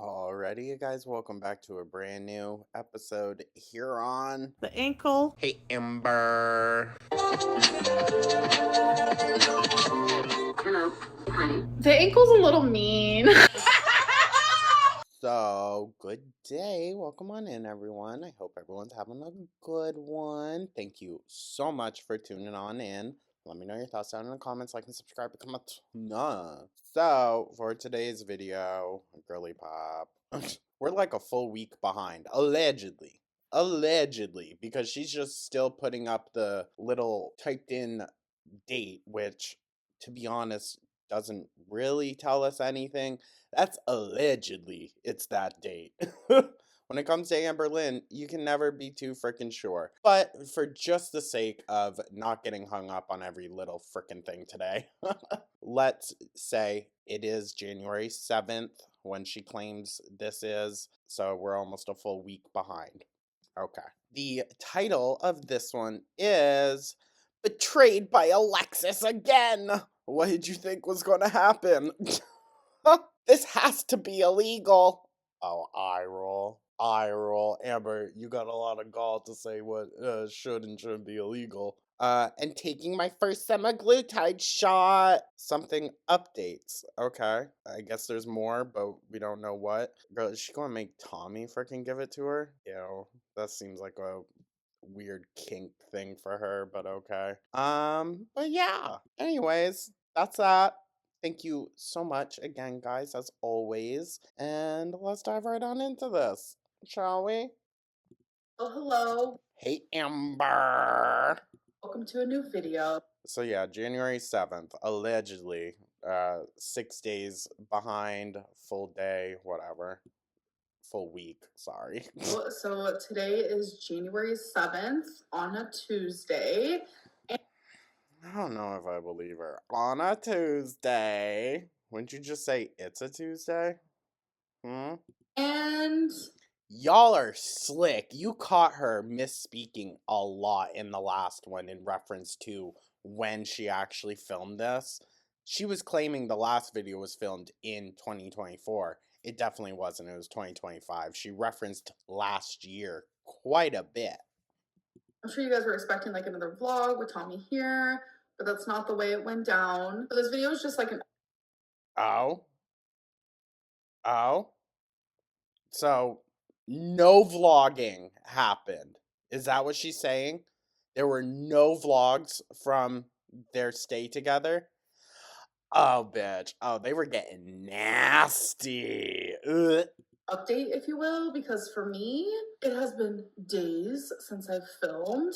Alrighty, you guys, welcome back to a brand new episode here on The ankle. Hey Amber. The ankle's a little mean. So, good day. Welcome on in, everyone. I hope everyone's having a good one. Thank you so much for tuning on in. Let me know your thoughts down in the comments, like and subscribe, become a tuna. So, for today's video, girly pop, we're like a full week behind, allegedly. Allegedly, because she's just still putting up the little typed in date, which, to be honest, doesn't really tell us anything. That's allegedly it's that date. When it comes to Amberlynn, you can never be too freaking sure. But for just the sake of not getting hung up on every little freaking thing today, let's say it is January 7th when she claims this is. So we're almost a full week behind. Okay. The title of this one is Betrayed by Alexis Again. What did you think was going to happen? This has to be illegal. Oh, eye roll. Eye roll. Amber, you got a lot of gall to say what should and shouldn't be illegal. And taking my first semaglutide shot. Something updates. Okay. I guess there's more, but we don't know what. Girl, is she gonna make Tommy freaking give it to her? Ew. That seems like a weird kink thing for her, but okay. But yeah. Anyways, that's that. Thank you so much again, guys, as always. And let's dive right on into this, shall we? Oh, hello. Hey, Amber. Welcome to a new video. So yeah, January 7th, allegedly, 6 days behind, full day, whatever. Full week, sorry. So today is January 7th on a Tuesday. I don't know if I believe her. On a Tuesday. Wouldn't you just say it's a Tuesday? And Y'all are slick. You caught her misspeaking a lot in the last one in reference to when she actually filmed this. She was claiming the last video was filmed in 2024. It definitely wasn't. It was 2025. She referenced last year quite a bit. I'm sure you guys were expecting like another vlog with Tommy here, but that's not the way it went down. So this video is just like an Oh? Oh? So, no vlogging happened. Is that what she's saying? There were no vlogs from their stay together? Oh, bitch. Oh, they were getting nasty. Ugh. update, if you will, because for me, it has been days since I've filmed.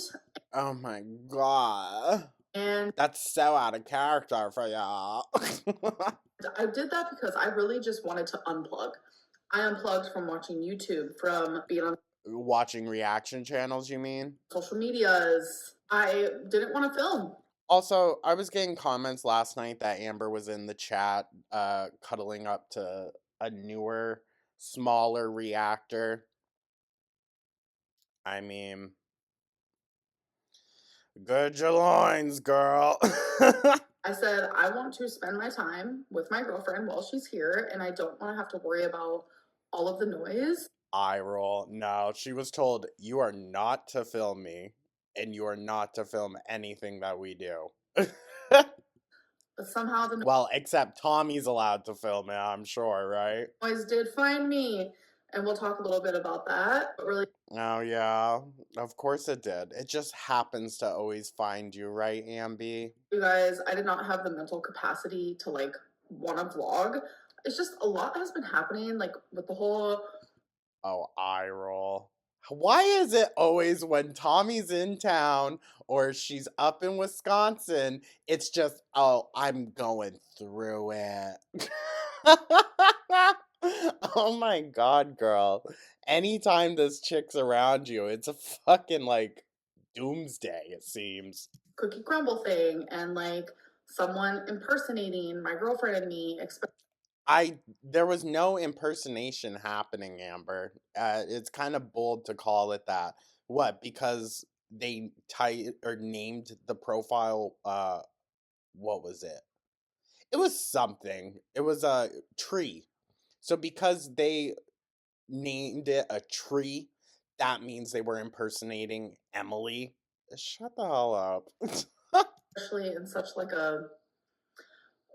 Oh my god. And that's so out of character for y'all. I did that because I really just wanted to unplug. I unplugged from watching YouTube, from being on Watching reaction channels, you mean? social medias. I didn't want to film. Also, I was getting comments last night that Amber was in the chat cuddling up to a newer, smaller reactor. I mean, good your loins, girl. I said, I want to spend my time with my girlfriend while she's here, and I don't want to have to worry about all of the noise. Eye roll. No, she was told, you are not to film me, and you are not to film anything that we do. But somehow the well, except Tommy's allowed to film it, I'm sure, right? noise did find me, and we'll talk a little bit about that. But really, oh yeah, of course it did. It just happens to always find you, right, Amby? you guys, I did not have the mental capacity to like want to vlog. It's just a lot has been happening, like with the whole oh, eye roll. Why is it always when Tommy's in town or she's up in Wisconsin, it's just, oh, I'm going through it. oh my god, girl. Anytime this chick's around you, it's a fucking like doomsday, it seems. cookie crumble thing, and like someone impersonating my girlfriend and me. There was no impersonation happening, Amber. It's kind of bold to call it that. What? Because they named the profile. What was it? It was something. It was a tree. So because they named it a tree, that means they were impersonating Emily. Shut the hell up. Especially in such like a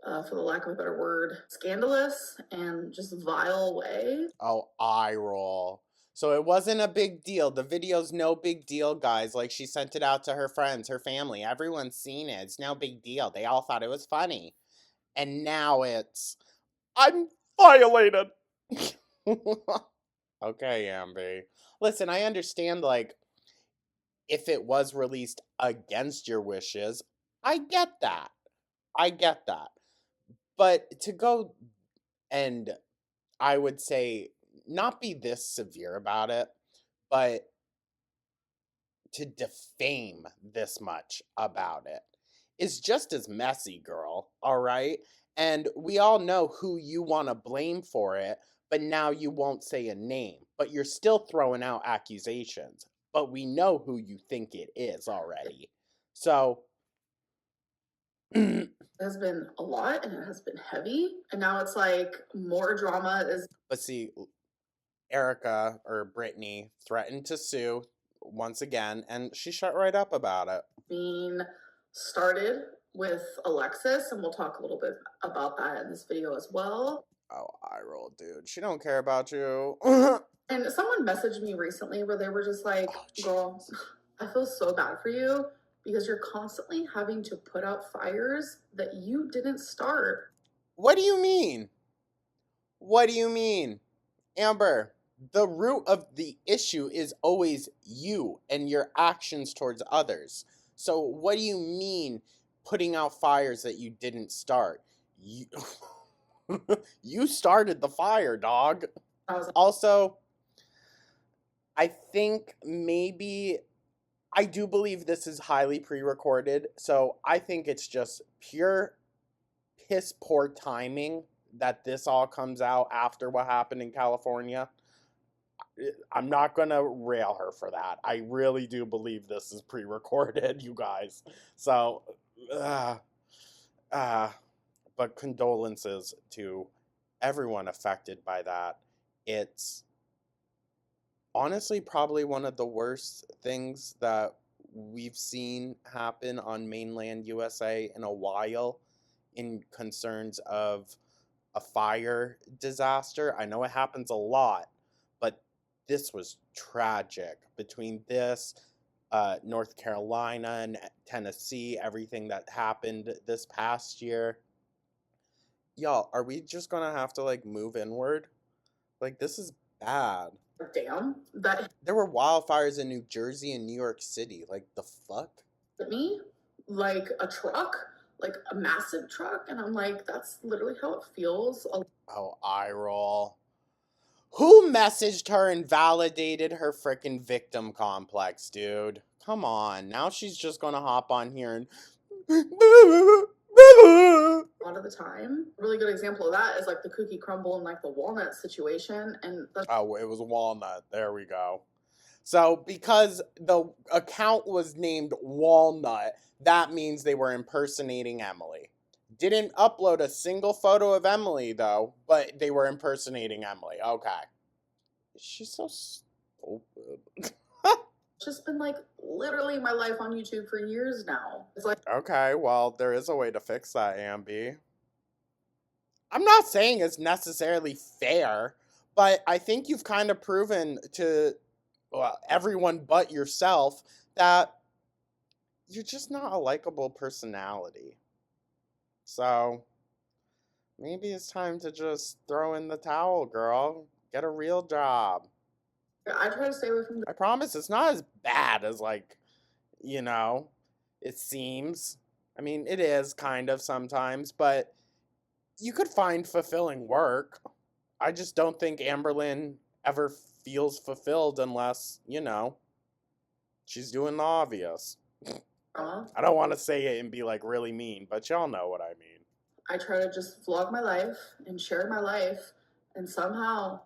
for the lack of a better word, scandalous and just vile way. Oh, eye roll. So it wasn't a big deal. The video's no big deal, guys. Like, she sent it out to her friends, her family. Everyone's seen it. It's no big deal. They all thought it was funny. And now it's, I'm violated. Okay, Amby. Listen, I understand, like, if it was released against your wishes, I get that. I get that. But to go and I would say not be this severe about it, but to defame this much about it is just as messy, girl. All right. And we all know who you want to blame for it, but now you won't say a name, but you're still throwing out accusations. But we know who you think it is already. So, It has been a lot and it has been heavy. And now it's like more drama is. but see, Erica or Brittany threatened to sue once again, and she shut right up about it. Being started with Alexis, and we'll talk a little bit about that in this video as well. Oh, I roll, dude. She don't care about you. And someone messaged me recently where they were just like, Oh, girl, I feel so bad for you because you're constantly having to put out fires that you didn't start. what do you mean? What do you mean? Amber, the root of the issue is always you and your actions towards others. So, what do you mean putting out fires that you didn't start? You, you started the fire, dog. Also, I think maybe I do believe this is highly pre-recorded, so I think it's just pure piss poor timing that this all comes out after what happened in California. I'm not gonna rail her for that. I really do believe this is pre-recorded, you guys. So, uh, uh, but condolences to everyone affected by that. It's honestly probably one of the worst things that we've seen happen on mainland USA in a while in concerns of a fire disaster. I know it happens a lot, but this was tragic. Between this, North Carolina and Tennessee, everything that happened this past year. Y'all, are we just gonna have to like move inward? Like, this is bad. Damn, that There were wildfires in New Jersey and New York City. Like, the fuck? hit me like a truck, like a massive truck. And I'm like, that's literally how it feels. Oh, eye roll. Who messaged her and validated her freaking victim complex, dude? Come on. Now she's just gonna hop on here and. A lot of the time. A really good example of that is like the cookie crumble and like the walnut situation. And Oh, it was Walnut. There we go. So, because the account was named Walnut, that means they were impersonating Emily. Didn't upload a single photo of Emily, though, but they were impersonating Emily. Okay. She's so stupid. it's just been like literally my life on YouTube for years now. It's like, Okay, well, there is a way to fix that, Amby. I'm not saying it's necessarily fair, but I think you've kind of proven to, well, everyone but yourself that you're just not a likable personality. So maybe it's time to just throw in the towel, girl. Get a real job. I try to stay away from I promise it's not as bad as, like, you know, it seems. I mean, it is kind of sometimes, but you could find fulfilling work. I just don't think Amberlynn ever feels fulfilled unless, she's doing the obvious. I don't want to say it and be like really mean, but y'all know what I mean. I try to just vlog my life and share my life, and somehow,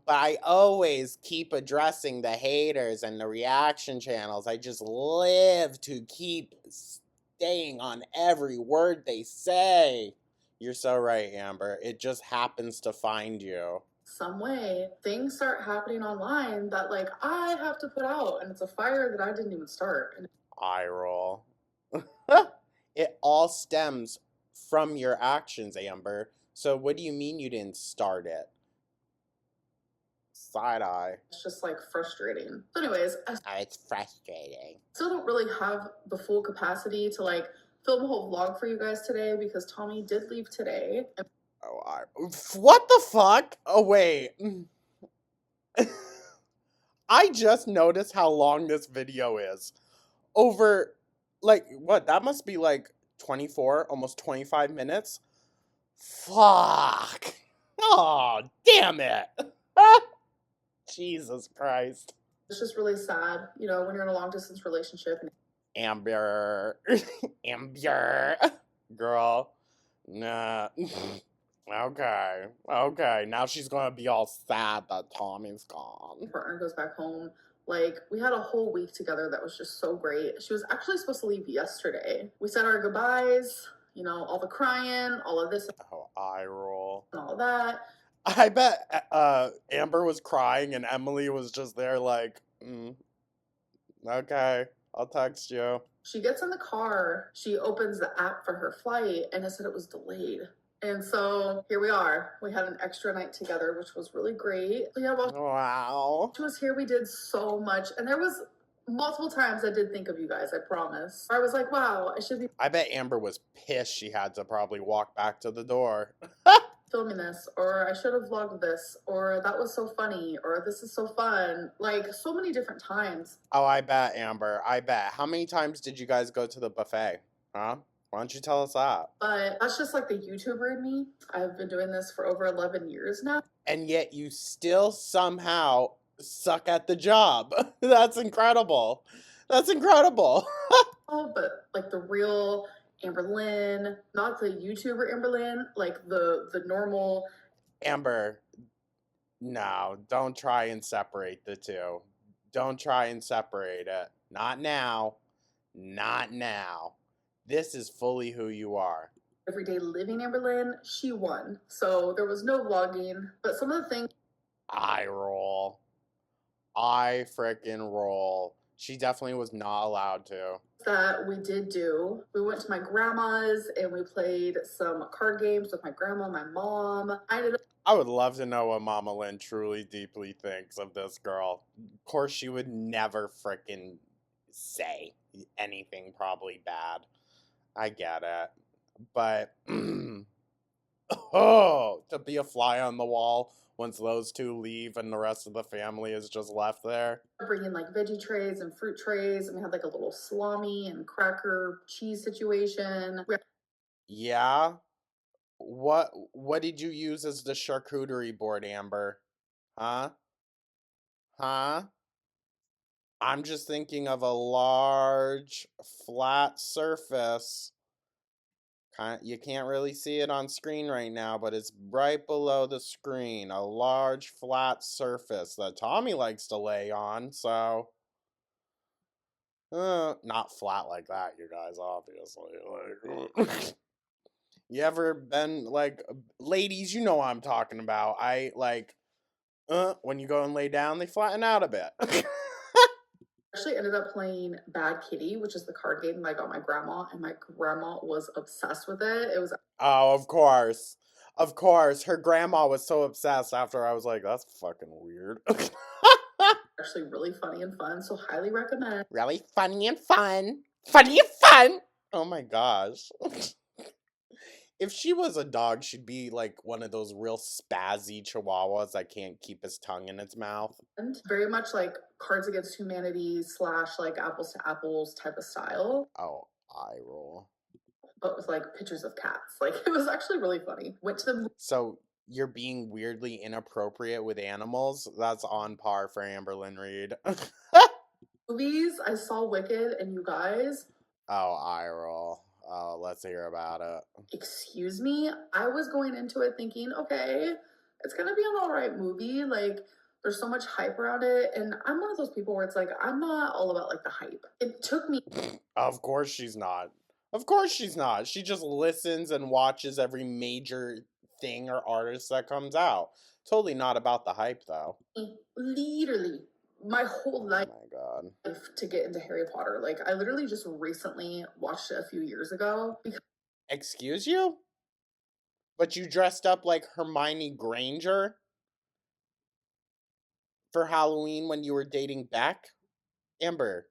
but I always keep addressing the haters and the reaction channels. I just live to keep staying on every word they say. You're so right, Amber. It just happens to find you. Some way things start happening online that like I have to put out, and it's a fire that I didn't even start. And Eye roll. It all stems from your actions, Amber. So what do you mean you didn't start it? Side eye. it's just like frustrating. So anyways, I It's frustrating. still don't really have the full capacity to like film a whole vlog for you guys today because Tommy did leave today. Oh, what the fuck? Oh, wait. I just noticed how long this video is. Over, like, what? That must be like 24, almost 25 minutes? Fuck. Oh, damn it. Jesus Christ. It's just really sad, you know, when you're in a long distance relationship. Amber. Amber. Girl. Nah. Okay. Okay. Now she's gonna be all sad that Tommy's gone. My partner goes back home. Like, we had a whole week together that was just so great. She was actually supposed to leave yesterday. We said our goodbyes, you know, all the crying, all of this Oh, eye roll. and all that. I bet Amber was crying and Emily was just there like, okay, I'll text you. She gets in the car, she opens the app for her flight, and it said it was delayed. And so here we are. We had an extra night together, which was really great. Yeah, while Wow. she was here, we did so much. And there was multiple times I did think of you guys, I promise. I was like, wow, I should be I bet Amber was pissed she had to probably walk back to the door. filming this, or I should have vlogged this, or that was so funny, or this is so fun. Like, so many different times. Oh, I bet, Amber. I bet. How many times did you guys go to the buffet? Huh? Why don't you tell us that? But that's just like the YouTuber in me. I've been doing this for over 11 years now. And yet you still somehow suck at the job. That's incredible. That's incredible. But like the real Amberlynn, not the YouTuber Amberlynn, like the normal. Amber, no, don't try and separate the two. Don't try and separate it. Not now. Not now. This is fully who you are. Everyday living Amberlynn, she won. So there was no vlogging, but some of the things. I roll. I frickin' roll. She definitely was not allowed to. That we did do. We went to my grandma's and we played some card games with my grandma, my mom. I would love to know what Mama Lynn truly deeply thinks of this girl. Of course, she would never frickin' say anything probably bad. I get it. But, oh, to be a fly on the wall once those two leave and the rest of the family is just left there. Bringing like veggie trays and fruit trays, and we had like a little salami and cracker cheese situation. Yeah? What did you use as the charcuterie board, Amber? Huh? Huh? I'm just thinking of a large flat surface. You can't really see it on screen right now, but it's right below the screen. A large flat surface that Tommy likes to lay on, so not flat like that, you guys, obviously. Like, you ever been like, ladies, you know what I'm talking about. I like, when you go and lay down, they flatten out a bit. Actually ended up playing Bad Kitty, which is the card game that I got my grandma, and my grandma was obsessed with it. It was Oh, of course. Of course. Her grandma was so obsessed after I was like, that's fucking weird. actually really funny and fun, so highly recommend. Really funny and fun. Funny and fun. Oh my gosh. If she was a dog, she'd be like one of those real spazzy chihuahuas that can't keep his tongue in its mouth. And very much like Cards Against Humanity / like Apples to Apples type of style. Oh, eye roll. But with like pictures of cats. Like, it was actually really funny. Went to the So you're being weirdly inappropriate with animals? That's on par for Amberlynn Reed. movies. I saw Wicked, and you guys. Oh, eye roll. Oh, let's hear about it. Excuse me. I was going into it thinking, okay, it's gonna be an alright movie. Like, there's so much hype around it, and I'm one of those people where it's like I'm not all about like the hype. It took me Of course she's not. Of course she's not. She just listens and watches every major thing or artist that comes out. Totally not about the hype though. Literally, my whole Oh life my god. to get into Harry Potter. Like, I literally just recently watched it a few years ago because Excuse you? But you dressed up like Hermione Granger for Halloween when you were dating Beck? Amber,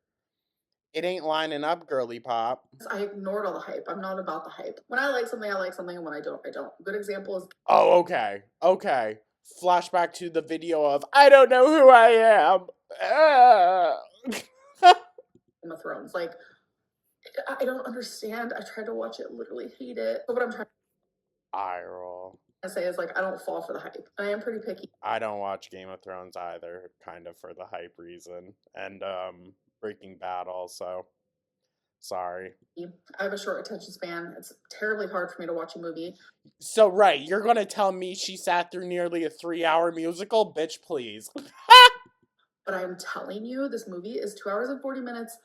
it ain't lining up, girly pop. I ignored all the hype. I'm not about the hype. When I like something, I like something, and when I don't, I don't. A good example is Oh, okay. Okay. Flashback to the video of I don't know who I am. Game of Thrones. Like, I don't understand. I tried to watch it, literally hate it. But what I'm trying Eye roll. to say is, like, I don't fall for the hype. I am pretty picky. I don't watch Game of Thrones either, kind of for the hype reason. And Breaking Bad also. Sorry. I have a short attention span. It's terribly hard for me to watch a movie. So right, you're gonna tell me she sat through nearly a 3-hour musical? Bitch, please. But I'm telling you, this movie is 2 hours and 40 minutes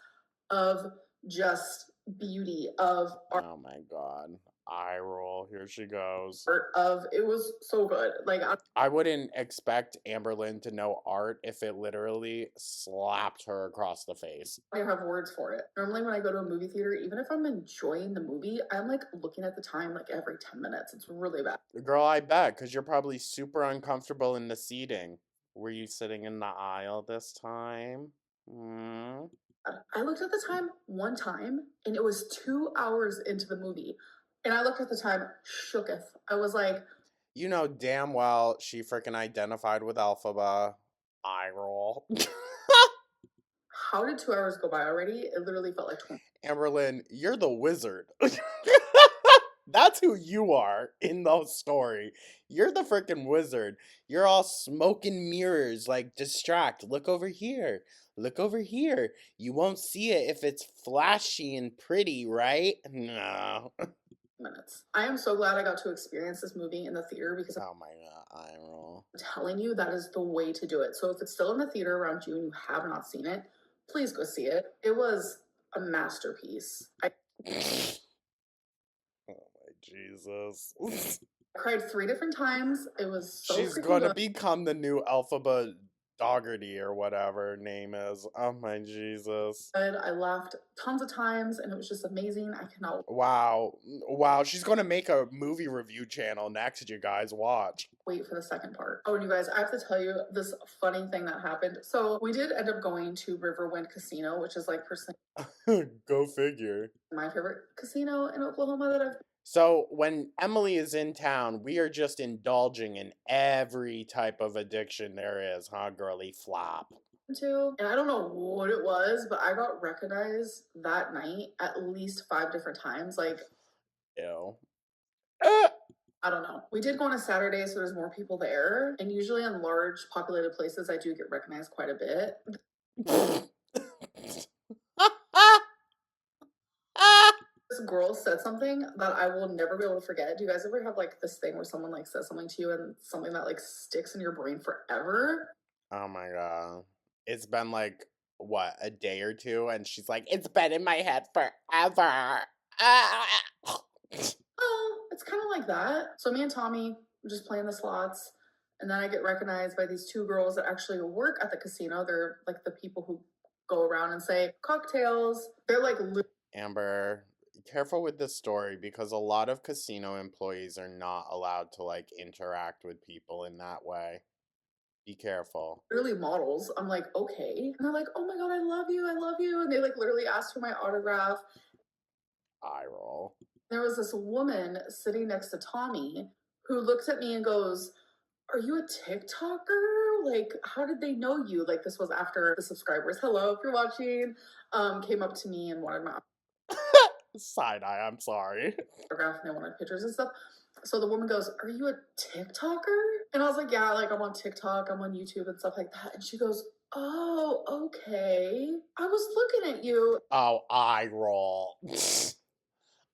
of just beauty, of art, Oh my god. Eye roll. Here she goes. of it was so good. Like, I wouldn't expect Amberlynn to know art if it literally slapped her across the face. I don't have words for it. Normally, when I go to a movie theater, even if I'm enjoying the movie, I'm like looking at the time like every 10 minutes. It's really bad. Girl, I bet, because you're probably super uncomfortable in the seating. Were you sitting in the aisle this time? Hmm? I looked at the time one time and it was 2 hours into the movie. And I looked at the time, shooketh. I was like, You know damn well she freaking identified with Alphaba. Eye roll. how did 2 hours go by already? It literally felt like 20. Amberlynn, you're the wizard. That's who you are in the story. You're the freaking wizard. You're all smoke and mirrors, like distract. Look over here. Look over here. You won't see it if it's flashy and pretty, right? No. Minutes. I am so glad I got to experience this movie in the theater because Oh my god, eye roll. I'm telling you that is the way to do it. So if it's still in the theater around you and you have not seen it, please go see it. It was a masterpiece. I Oh my Jesus. cried 3 different times. It was so She's freaking gonna good. become the new Alphaba Doggerty or whatever her name is. Oh my Jesus. I laughed tons of times and it was just amazing. I cannot Wow. Wow. She's gonna make a movie review channel next, you guys. Watch. wait for the second part. Oh, and you guys, I have to tell you this funny thing that happened. So we did end up going to Riverwind Casino, which is like personally Go figure. my favorite casino in Oklahoma that I've So when Emily is in town, we are just indulging in every type of addiction there is, huh, girly flop? been to. And I don't know what it was, but I got recognized that night at least 5 different times. Like, Ew. I don't know. We did go on a Saturday, so there's more people there. And usually in large populated places, I do get recognized quite a bit. This girl said something that I will never be able to forget. Do you guys ever have like this thing where someone like says something to you and something that like sticks in your brain forever? Oh my god. It's been like, what, a day or two? And she's like, it's been in my head forever. Oh, it's kind of like that. So me and Tommy were just playing the slots, and then I get recognized by these 2 girls that actually work at the casino. They're like the people who go around and say cocktails. They're like Amber, careful with this story because a lot of casino employees are not allowed to like interact with people in that way. Be careful. literally models. I'm like, okay. And they're like, oh my God, I love you. I love you. And they like literally asked for my autograph. Eye roll. There was this woman sitting next to Tommy who looks at me and goes, are you a TikToker? Like, how did they know you? Like, this was after the subscribers, hello, if you're watching, came up to me and wanted my Side eye, I'm sorry. autograph and they wanted pictures and stuff. So the woman goes, are you a TikToker? And I was like, yeah, like I'm on TikTok, I'm on YouTube and stuff like that. And she goes, oh, okay. I was looking at you. Oh, eye roll.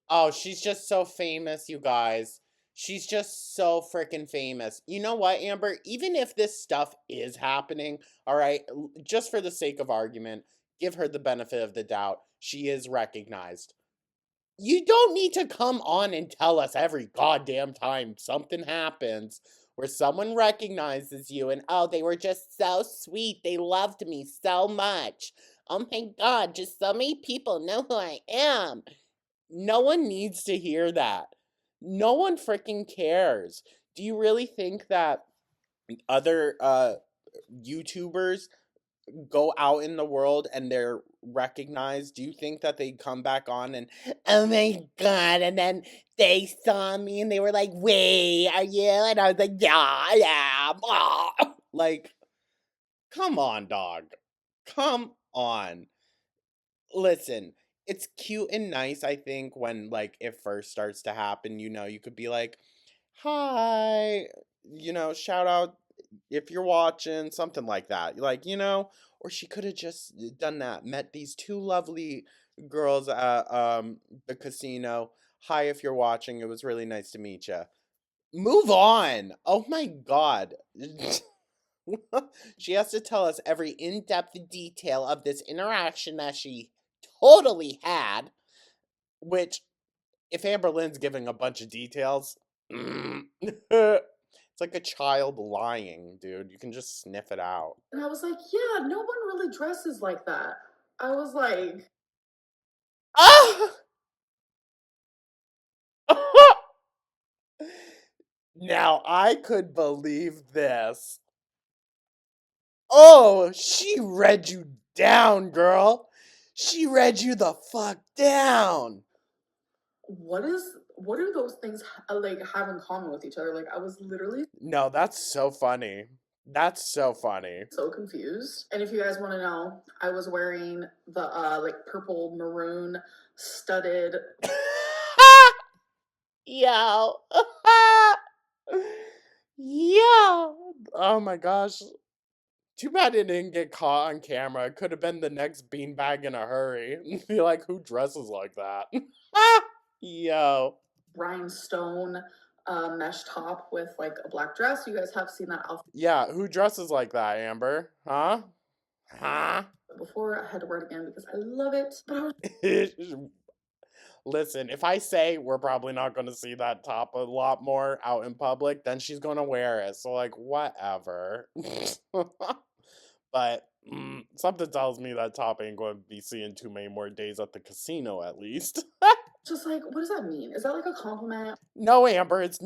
Oh, she's just so famous, you guys. She's just so freaking famous. You know what, Amber? Even if this stuff is happening, all right, just for the sake of argument, give her the benefit of the doubt. She is recognized. You don't need to come on and tell us every goddamn time something happens where someone recognizes you and, oh, they were just so sweet. They loved me so much. Oh my God, just so many people know who I am. No one needs to hear that. No one freaking cares. Do you really think that other YouTubers go out in the world and they're recognized? Do you think that they come back on and, oh my God, and then they saw me and they were like, wait, are you? And I was like, yeah, yeah. Like, come on, dog. Come on. Listen, it's cute and nice, I think, when like it first starts to happen, you could be like, hi, shout out if you're watching, something like that. Like, or she could have just done that, met these two lovely girls at the casino. Hi, if you're watching, it was really nice to meet you. Move on. Oh my God. She has to tell us every in-depth detail of this interaction that she totally had, which if Amberlynn's giving a bunch of details, it's like a child lying, dude. You can just sniff it out. And I was like, yeah, no one really dresses like that. I was like, Ah! Now I could believe this. Oh, she read you down, girl. She read you the fuck down. what do those things like have in common with each other? Like I was literally No, that's so funny. That's so funny. so confused. And if you guys want to know, I was wearing the like purple maroon studded Yo. Yo. Oh my gosh. Too bad it didn't get caught on camera. It could have been the next beanbag in a hurry. Be like, who dresses like that? Yo. rhinestone mesh top with like a black dress. You guys have seen that outfit Yeah, who dresses like that, Amber? Huh? Huh? before. I had to wear it again because I love it. But I was Listen, if I say we're probably not going to see that top a lot more out in public, then she's going to wear it. So, like, whatever. But something tells me that top ain't going to be seeing too many more days at the casino, at least. just like, what does that mean? Is that like a compliment? No, Amber, it's.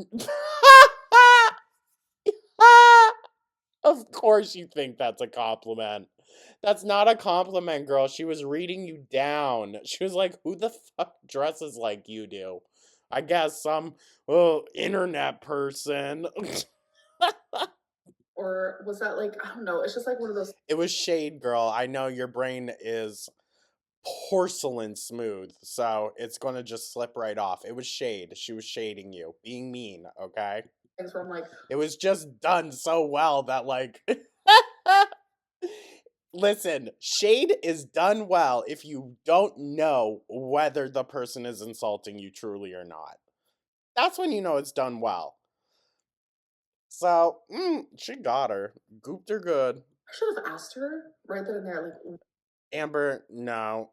Of course, you think that's a compliment. That's not a compliment, girl. She was reading you down. She was like, who the fuck dresses like you do? I guess some internet person. Or was that like, I don't know. It's just like one of those It was shade, girl. I know your brain is porcelain smooth, so it's gonna just slip right off. It was shade. She was shading you, being mean, okay? things where I'm like, It was just done so well that, like. Listen, shade is done well if you don't know whether the person is insulting you truly or not. That's when you know it's done well. So, she got her. Gooped her good. I should have asked her right then and there, like, Amber, no.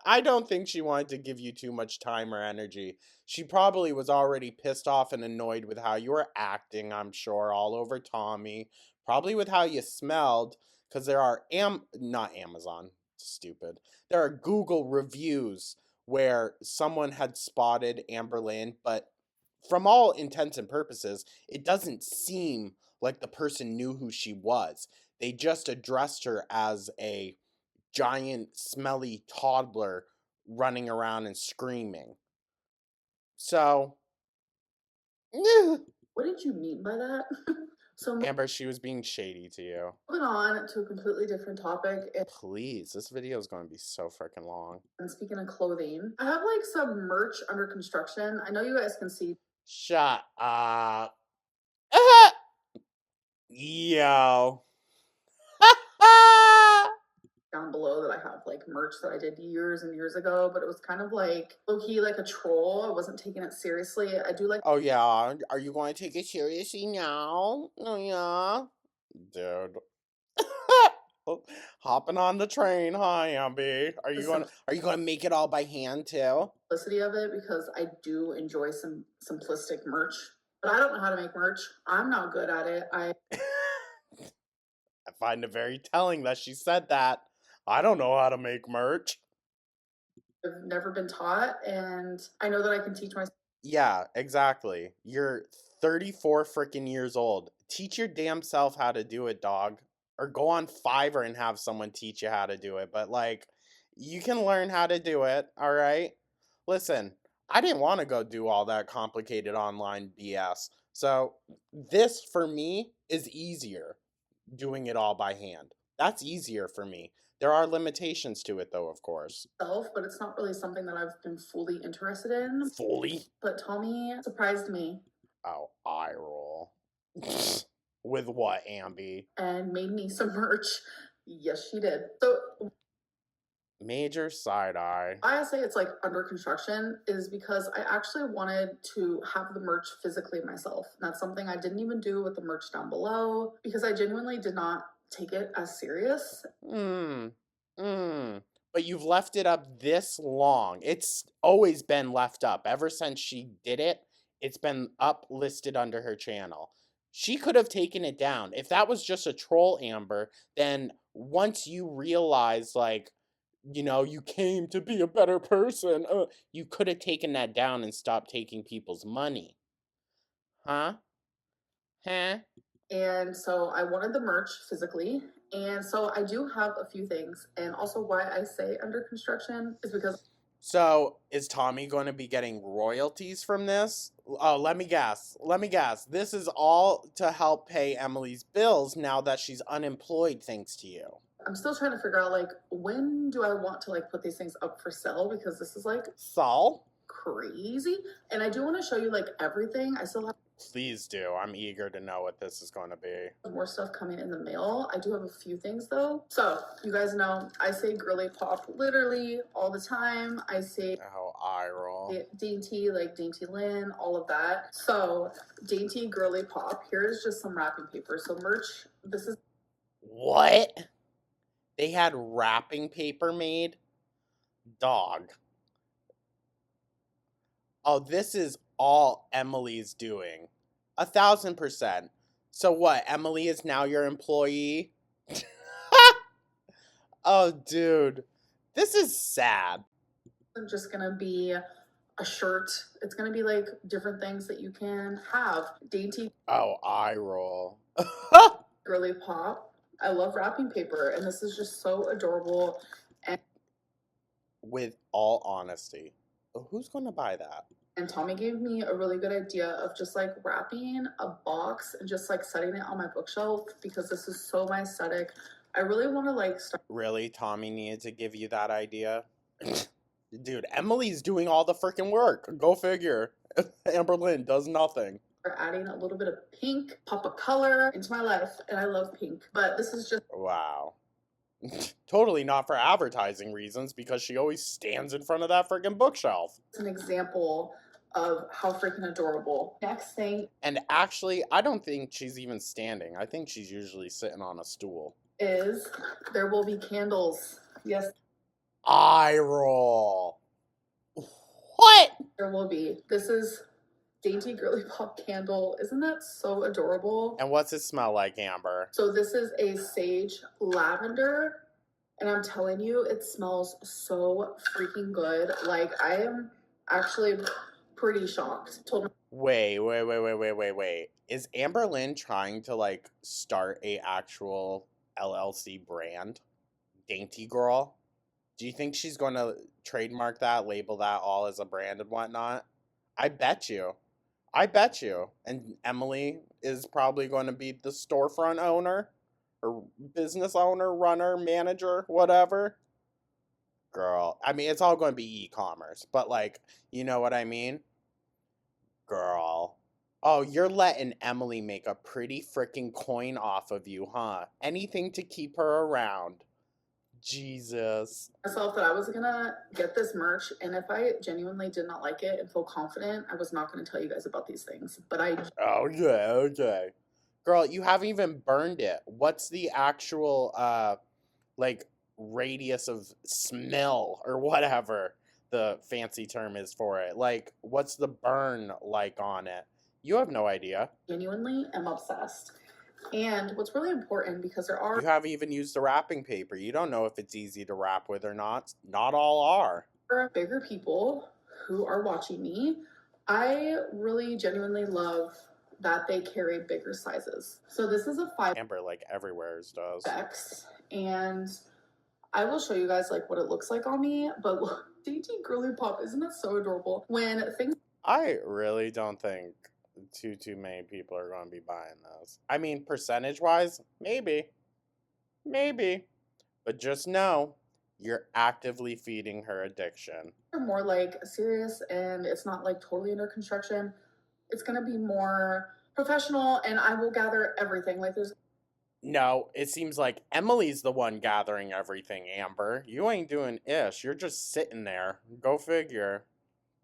I don't think she wanted to give you too much time or energy. She probably was already pissed off and annoyed with how you were acting, I'm sure, all over Tommy. Probably with how you smelled, because there are not Amazon, stupid. There are Google reviews where someone had spotted Amberlynn, but from all intents and purposes, it doesn't seem like the person knew who she was. They just addressed her as a giant, smelly toddler running around and screaming. So, what did you mean by that? So Amber, she was being shady to you. moving on to a completely different topic. Please, this video is going to be so freaking long. And speaking of clothing, I have like some merch under construction. I know you guys can see Shut up. Yo. down below that I have like merch that I did years and years ago, but it was kind of like low-key like a troll. I wasn't taking it seriously. I do like Oh, yeah. Are you going to take it seriously now? Oh, yeah. Dude. Hopping on the train, hi Amby. Are you gonna make it all by hand too? Simplicity of it, because I do enjoy some simplistic merch, but I don't know how to make merch. I'm not good at it. I find it very telling that she said that. I don't know how to make merch. I've never been taught, and I know that I can teach myself. Yeah, exactly. You're 34 freaking years old. Teach your damn self how to do it, dog. Or go on Fiverr and have someone teach you how to do it. But, like, you can learn how to do it, all right? Listen, I didn't want to go do all that complicated online BS. So, this for me is easier, doing it all by hand. That's easier for me. There are limitations to it, though, of course. But it's not really something that I've been fully interested in. Fully? But Tommy surprised me. Oh, eye roll. With what, Amby? And made me some merch. Yes, she did. So Major side eye. why I say it's like under construction is because I actually wanted to have the merch physically myself. And that's something I didn't even do with the merch down below, because I genuinely did not take it as serious. But you've left it up this long. It's always been left up. Ever since she did it, it's been up listed under her channel. She could have taken it down. If that was just a troll, Amber, then once you realize, like, you know, you came to be a better person, you could have taken that down and stopped taking people's money. Huh? Huh? And so I wanted the merch physically. And so I do have a few things. And also, why I say under construction is because. So, is Tommy going to be getting royalties from this? Oh, let me guess. This is all to help pay Emily's bills now that she's unemployed, thanks to you. I'm still trying to figure out, like, when do I want to, like, put these things up for sale, because this is, like, Saul? crazy. And I do want to show you, like, everything. I still have. Please do. I'm eager to know what this is going to be. More stuff coming in the mail. I do have a few things though. So you guys know I say girly pop literally all the time. I say eye roll. Dainty, like Dainty Lynn, all of that. So dainty girly pop. Here's just some wrapping paper. So merch. This is what? They had wrapping paper made? Dog. Oh, this is all Emily's doing. 1,000%. So what? Emily is now your employee? Oh, dude. This is sad. I'm just gonna be a shirt. It's gonna be like different things that you can have. Dainty. Oh, eye roll. Girly pop. I love wrapping paper, and this is just so adorable. And with all honesty, who's going to buy that? And Tommy gave me a really good idea of just like wrapping a box and just like setting it on my bookshelf, because this is so my aesthetic. I really want to like start. Really? Tommy needed to give you that idea? Dude, Emily's doing all the freaking work. Go figure. Amberlynn does nothing. Adding a little bit of pink, pop of color into my life. And I love pink. But this is just. Wow. Totally not for advertising reasons, because she always stands in front of that freaking bookshelf. It's an example of how freaking adorable. Next thing. And actually, I don't think she's even standing. I think she's usually sitting on a stool. Is there will be candles. Yes. Eye roll. What? There will be. This is dainty girly pop candle. Isn't that so adorable? And what's it smell like, Amber? So this is a sage lavender, and I'm telling you, it smells so freaking good. Like, I am actually pretty shocked. Wait. Is Amberlynn trying to like start a actual LLC brand? Dainty Girl? Do you think she's going to trademark that, label that all as a brand and whatnot? I bet you. And Emily is probably going to be the storefront owner or business owner, runner, manager, whatever. Girl, I mean, it's all going to be e-commerce, but like, you know what I mean? Girl. Oh, you're letting Emily make a pretty freaking coin off of you, huh? Anything to keep her around. Jesus. Myself that I was gonna get this merch, and if I genuinely did not like it and feel confident, I was not gonna tell you guys about these things. But I. Okay. Girl, you haven't even burned it. What's the actual like radius of smell or whatever the fancy term is for it. Like, what's the burn like on it? You have no idea. Genuinely am obsessed. And what's really important, because there are You haven't even used the wrapping paper. You don't know if it's easy to wrap with or not. Not all are. bigger people who are watching me, I really genuinely love that they carry bigger sizes. So this is a Amber, like everywhere's does. 5X, and I will show you guys like what it looks like on me. But look, dainty girly pop, isn't that so adorable? When things I really don't think too many people are going to be buying this. I mean, percentage wise, maybe. Maybe. But just know you're actively feeding her addiction. are more like serious and it's not like totally under construction, it's gonna be more professional and I will gather everything. Like there's No, it seems like Emily's the one gathering everything, Amber. You ain't doing ish. You're just sitting there. Go figure.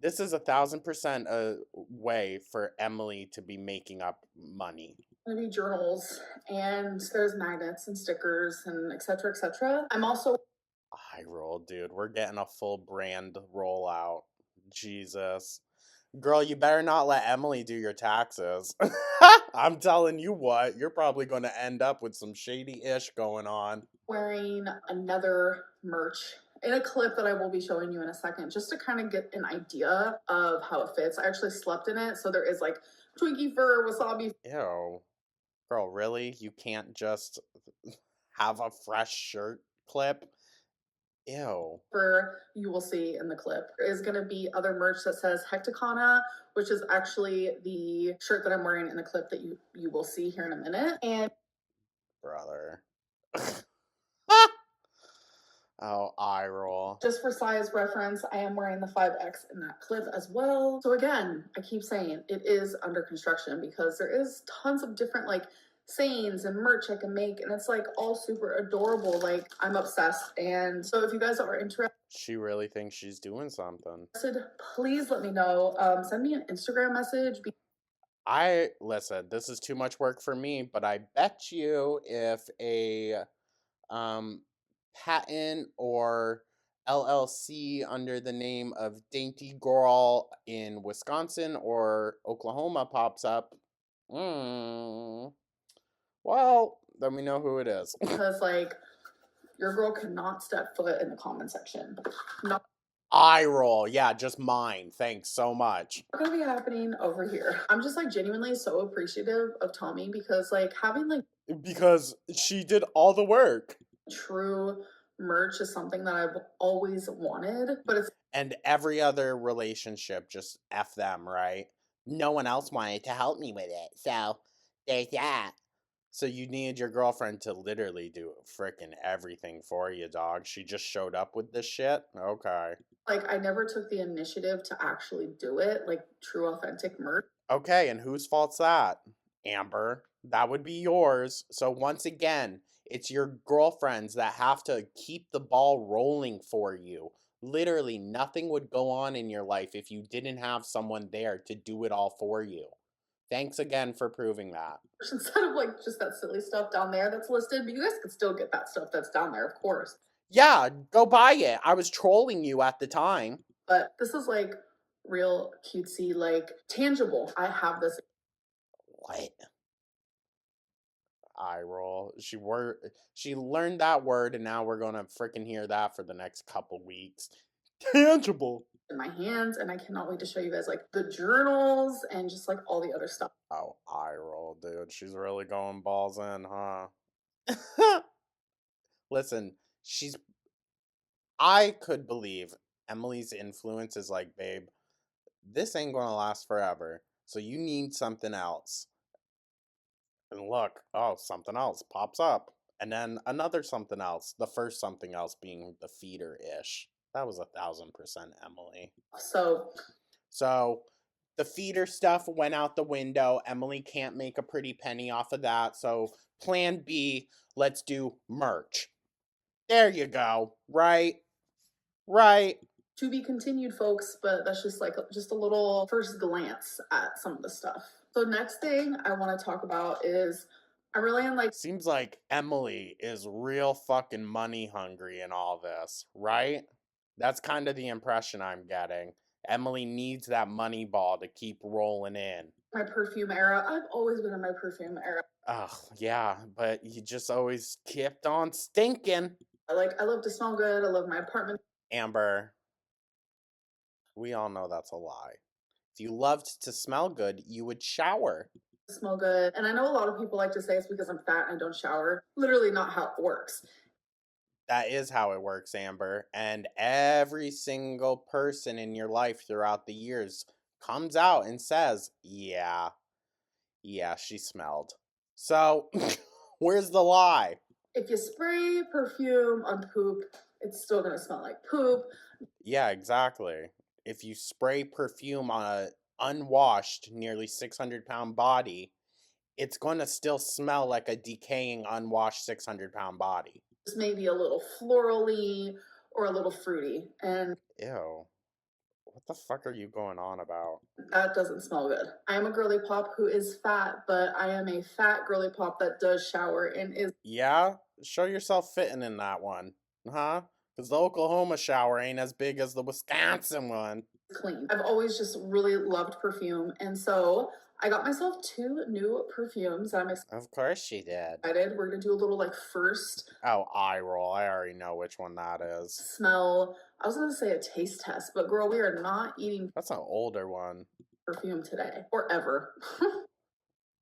This is 1,000% a way for Emily to be making up money. gonna be journals and there's magnets and stickers and etc. etc. I'm also Eye roll, dude. We're getting a full brand rollout. Jesus. Girl, you better not let Emily do your taxes. I'm telling you what, you're probably going to end up with some shady ish going on. wearing another merch in a clip that I will be showing you in a second, just to kind of get an idea of how it fits. I actually slept in it, so there is like Twinkie fur, wasabi. Ew. Girl, really? You can't just have a fresh shirt clip? Ew. For you will see in the clip there is going to be other merch that says Hecticana, which is actually the shirt that I'm wearing in the clip that you will see here in a minute. And Brother. Oh, eye roll. just for size reference, I am wearing the 5X in that clip as well. So again, I keep saying it is under construction because there is tons of different like sayings and merch I can make, and it's like all super adorable. Like I'm obsessed. And so if you guys are interested, She really thinks she's doing something. please let me know. Send me an Instagram message. Listen, this is too much work for me, but I bet you if a um patent or LLC under the name of Dainty Girl in Wisconsin or Oklahoma pops up, well, then we know who it is. Because like your girl cannot step foot in the comment section. Not Eye roll. Yeah, just mine. Thanks so much. gonna be happening over here. I'm just like genuinely so appreciative of Tommy because like having like Because she did all the work. true merch is something that I've always wanted, but it's And every other relationship, just F them, right? No one else wanted to help me with it. So there's that. So you needed your girlfriend to literally do frickin' everything for you, dog. She just showed up with this shit? Okay. like I never took the initiative to actually do it, like true authentic merch. Okay, and whose fault's that? Amber. That would be yours. So once again, it's your girlfriends that have to keep the ball rolling for you. Literally, nothing would go on in your life if you didn't have someone there to do it all for you. Thanks again for proving that. Instead of like just that silly stuff down there that's listed, but you guys could still get that stuff that's down there, of course. Yeah, go buy it. I was trolling you at the time. But this is like real cutesy, like tangible. I have this. What? Eye roll. She learned that word and now we're gonna freaking hear that for the next couple weeks. Tangible. In my hands, and I cannot wait to show you guys like the journals and just like all the other stuff. Oh, eye roll, dude. She's really going balls in, huh? Listen, I could believe Emily's influence is like, babe, this ain't gonna last forever. So you need something else. And look, oh, something else pops up. And then another something else. The first something else being the feeder ish. That was 1,000% Emily. So the feeder stuff went out the window. Emily can't make a pretty penny off of that. So plan B, let's do merch. There you go. Right? Right. To be continued, folks, but that's just like just a little first glance at some of the stuff. So next thing I want to talk about is I really am like Seems like Emily is real fucking money hungry in all this, right? That's kind of the impression I'm getting. Emily needs that money ball to keep rolling in. my perfume era. I've always been in my perfume era. Oh, yeah, but you just always kept on stinking. I love to smell good. I love my apartment Amber, we all know that's a lie. If you loved to smell good, you would shower. to smell good. And I know a lot of people like to say it's because I'm fat and I don't shower. Literally not how it works. That is how it works, Amber. And every single person in your life throughout the years comes out and says, yeah, she smelled. So, where's the lie? If you spray perfume on poop, it's still gonna smell like poop. Yeah, exactly. If you spray perfume on a unwashed, nearly 600-pound body, it's going to still smell like a decaying, unwashed 600-pound body. Just maybe a little florally or a little fruity. And Ew. What the fuck are you going on about? that doesn't smell good. I am a girly pop who is fat, but I am a fat girly pop that does shower and is Yeah? Show yourself fitting in that one. Huh? Because the Oklahoma shower ain't as big as the Wisconsin one. clean. I've always just really loved perfume. And so I got myself 2 new perfumes that I'm Of course she did. excited. We're gonna do a little like first Oh, eye roll. I already know which one that is. smell. I was gonna say a taste test, but girl, we are not eating That's an older one. perfume today or ever.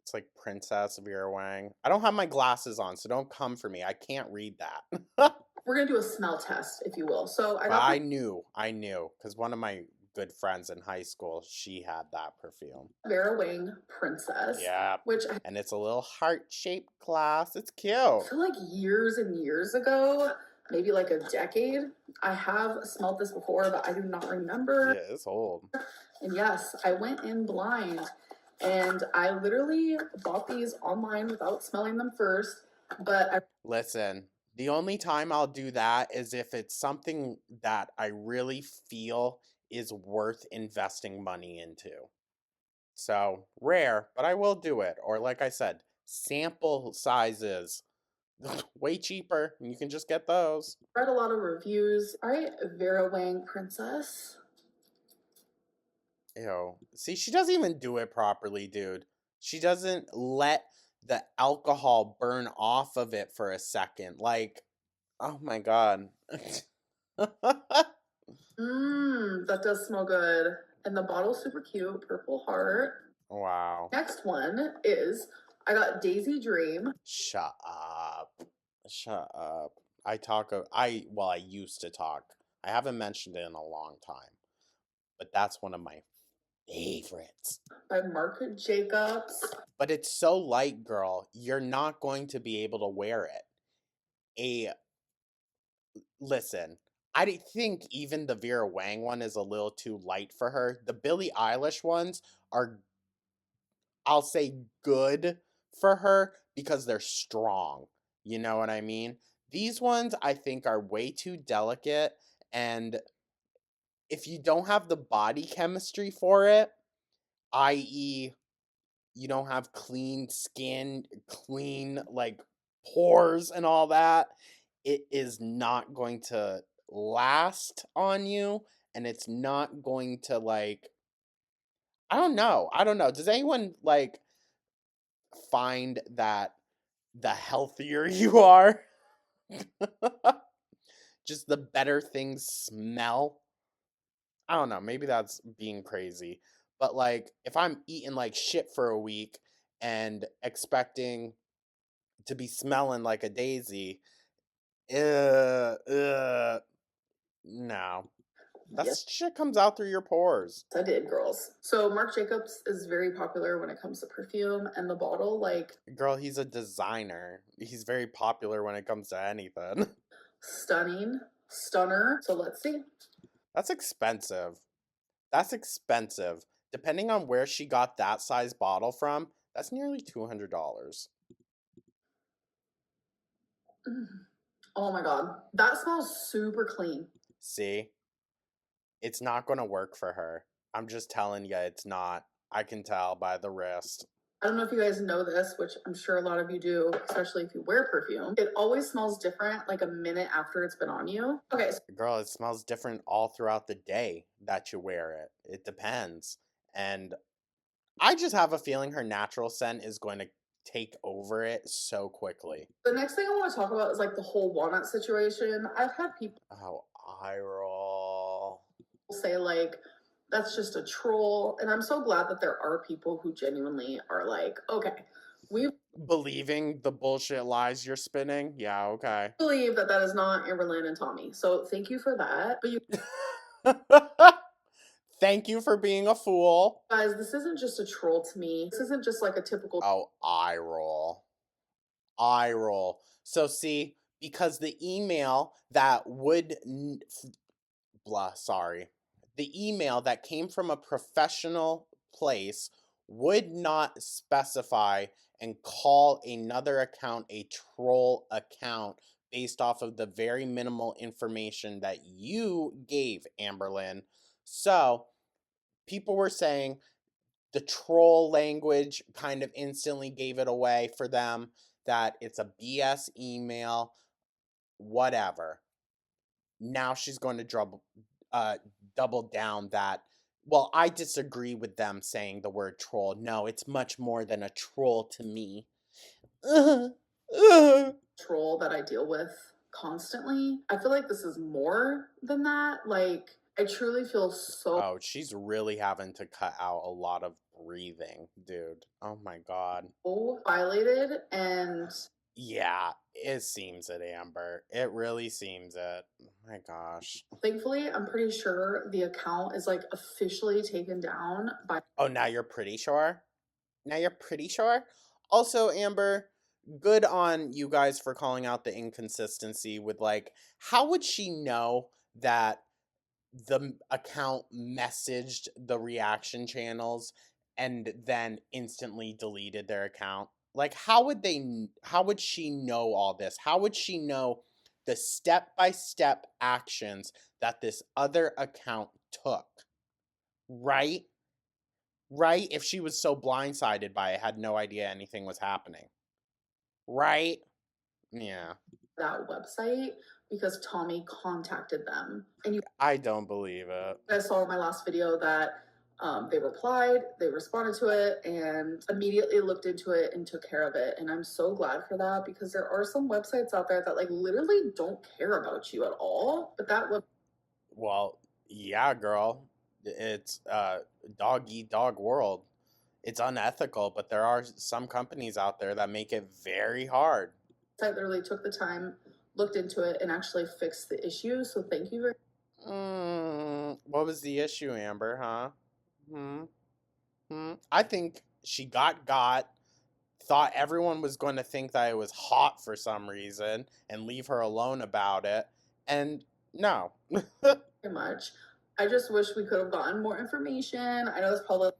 It's like Princess Vera Wang. I don't have my glasses on, so don't come for me. I can't read that. We're gonna do a smell test, if you will. So But I knew, because one of my good friends in high school, she had that perfume. Vera Wang Princess. Yeah. Which And it's a little heart-shaped glass. It's cute. I feel like years and years ago, maybe like a decade, I have smelled this before, but I do not remember. Yeah, it's old. And yes, I went in blind and I literally bought these online without smelling them first. But I Listen, the only time I'll do that is if it's something that I really feel is worth investing money into. So, rare, but I will do it. Or, like I said, sample sizes. Way cheaper, and you can just get those. read a lot of reviews. All right, Vera Wang Princess. Ew. See, she doesn't even do it properly, dude. She doesn't let the alcohol burn off of it for a second. Like, oh my god. That does smell good. And the bottle's super cute, purple heart. Wow. Next one is I got Daisy Dream. Shut up. Shut up. I used to talk. I haven't mentioned it in a long time. But that's one of my favorites. By Marc Jacobs. But it's so light, girl. You're not going to be able to wear it. Listen, I think even the Vera Wang one is a little too light for her. The Billie Eilish ones are, I'll say, good for her because they're strong. You know what I mean? These ones I think are way too delicate, and if you don't have the body chemistry for it, i.e., you don't have clean skin, clean like pores and all that, it is not going to last on you, and it's not going to like I don't know. I don't know. Does anyone like find that the healthier you are, just the better things smell? I don't know. Maybe that's being crazy. But like if I'm eating like shit for a week and expecting to be smelling like a daisy, no. That Yes, shit comes out through your pores. I did, girls. So Marc Jacobs is very popular when it comes to perfume, and the bottle, like, Girl, he's a designer. He's very popular when it comes to anything. stunning, stunner. So let's see. That's expensive. That's expensive. Depending on where she got that size bottle from, that's nearly $200. Oh my god, that smells super clean. See? It's not going to work for her. I'm just telling you, it's not. I can tell by the wrist. I don't know if you guys know this, which I'm sure a lot of you do, especially if you wear perfume. It always smells different like a minute after it's been on you. Okay, so Girl, it smells different all throughout the day that you wear it. It depends. And I just have a feeling her natural scent is going to take over it so quickly. the next thing I want to talk about is like the whole walnut situation. I've had people Oh, eye roll. say like that's just a troll, and I'm so glad that there are people who genuinely are like, okay, we Believing the bullshit lies you're spinning? Yeah, okay. believe that that is not Amberlynn and Tommy. So thank you for that. But you Thank you for being a fool. guys, this isn't just a troll to me. This isn't just like a typical Oh, eye roll. Eye roll. So, see, because the email that blah, sorry. The email that came from a professional place would not specify and call another account a troll account based off of the very minimal information that you gave, Amberlynn. So, people were saying the troll language kind of instantly gave it away for them that it's a BS email, whatever. Now she's going to uh, double down that. Well, I disagree with them saying the word troll. No, it's much more than a troll to me. Uh, uh. troll that I deal with constantly. I feel like this is more than that. Like, I truly feel so Oh, she's really having to cut out a lot of breathing, dude. Oh my god. violated, and Yeah, it seems it, Amber. It really seems it. Oh my gosh. thankfully, I'm pretty sure the account is like officially taken down by Oh, now you're pretty sure? Now you're pretty sure? Also, Amber, good on you guys for calling out the inconsistency with like, how would she know that the account messaged the reaction channels and then instantly deleted their account? Like, how would she know all this? How would she know the step-by-step actions that this other account took? Right? Right? If she was so blindsided by it, had no idea anything was happening. Right? Yeah. that website because Tommy contacted them. And you I don't believe it. guys saw in my last video that they replied, they responded to it, and immediately looked into it and took care of it. And I'm so glad for that because there are some websites out there that like literally don't care about you at all. But that Well, yeah, girl. It's dog eat dog world. It's unethical, but there are some companies out there that make it very hard. website literally took the time, looked into it, and actually fixed the issue. So thank you very What was the issue, Amber, huh? Hmm? I think she got, thought everyone was going to think that it was hot for some reason and leave her alone about it. And no. much. I just wish we could have gotten more information. I know that's probably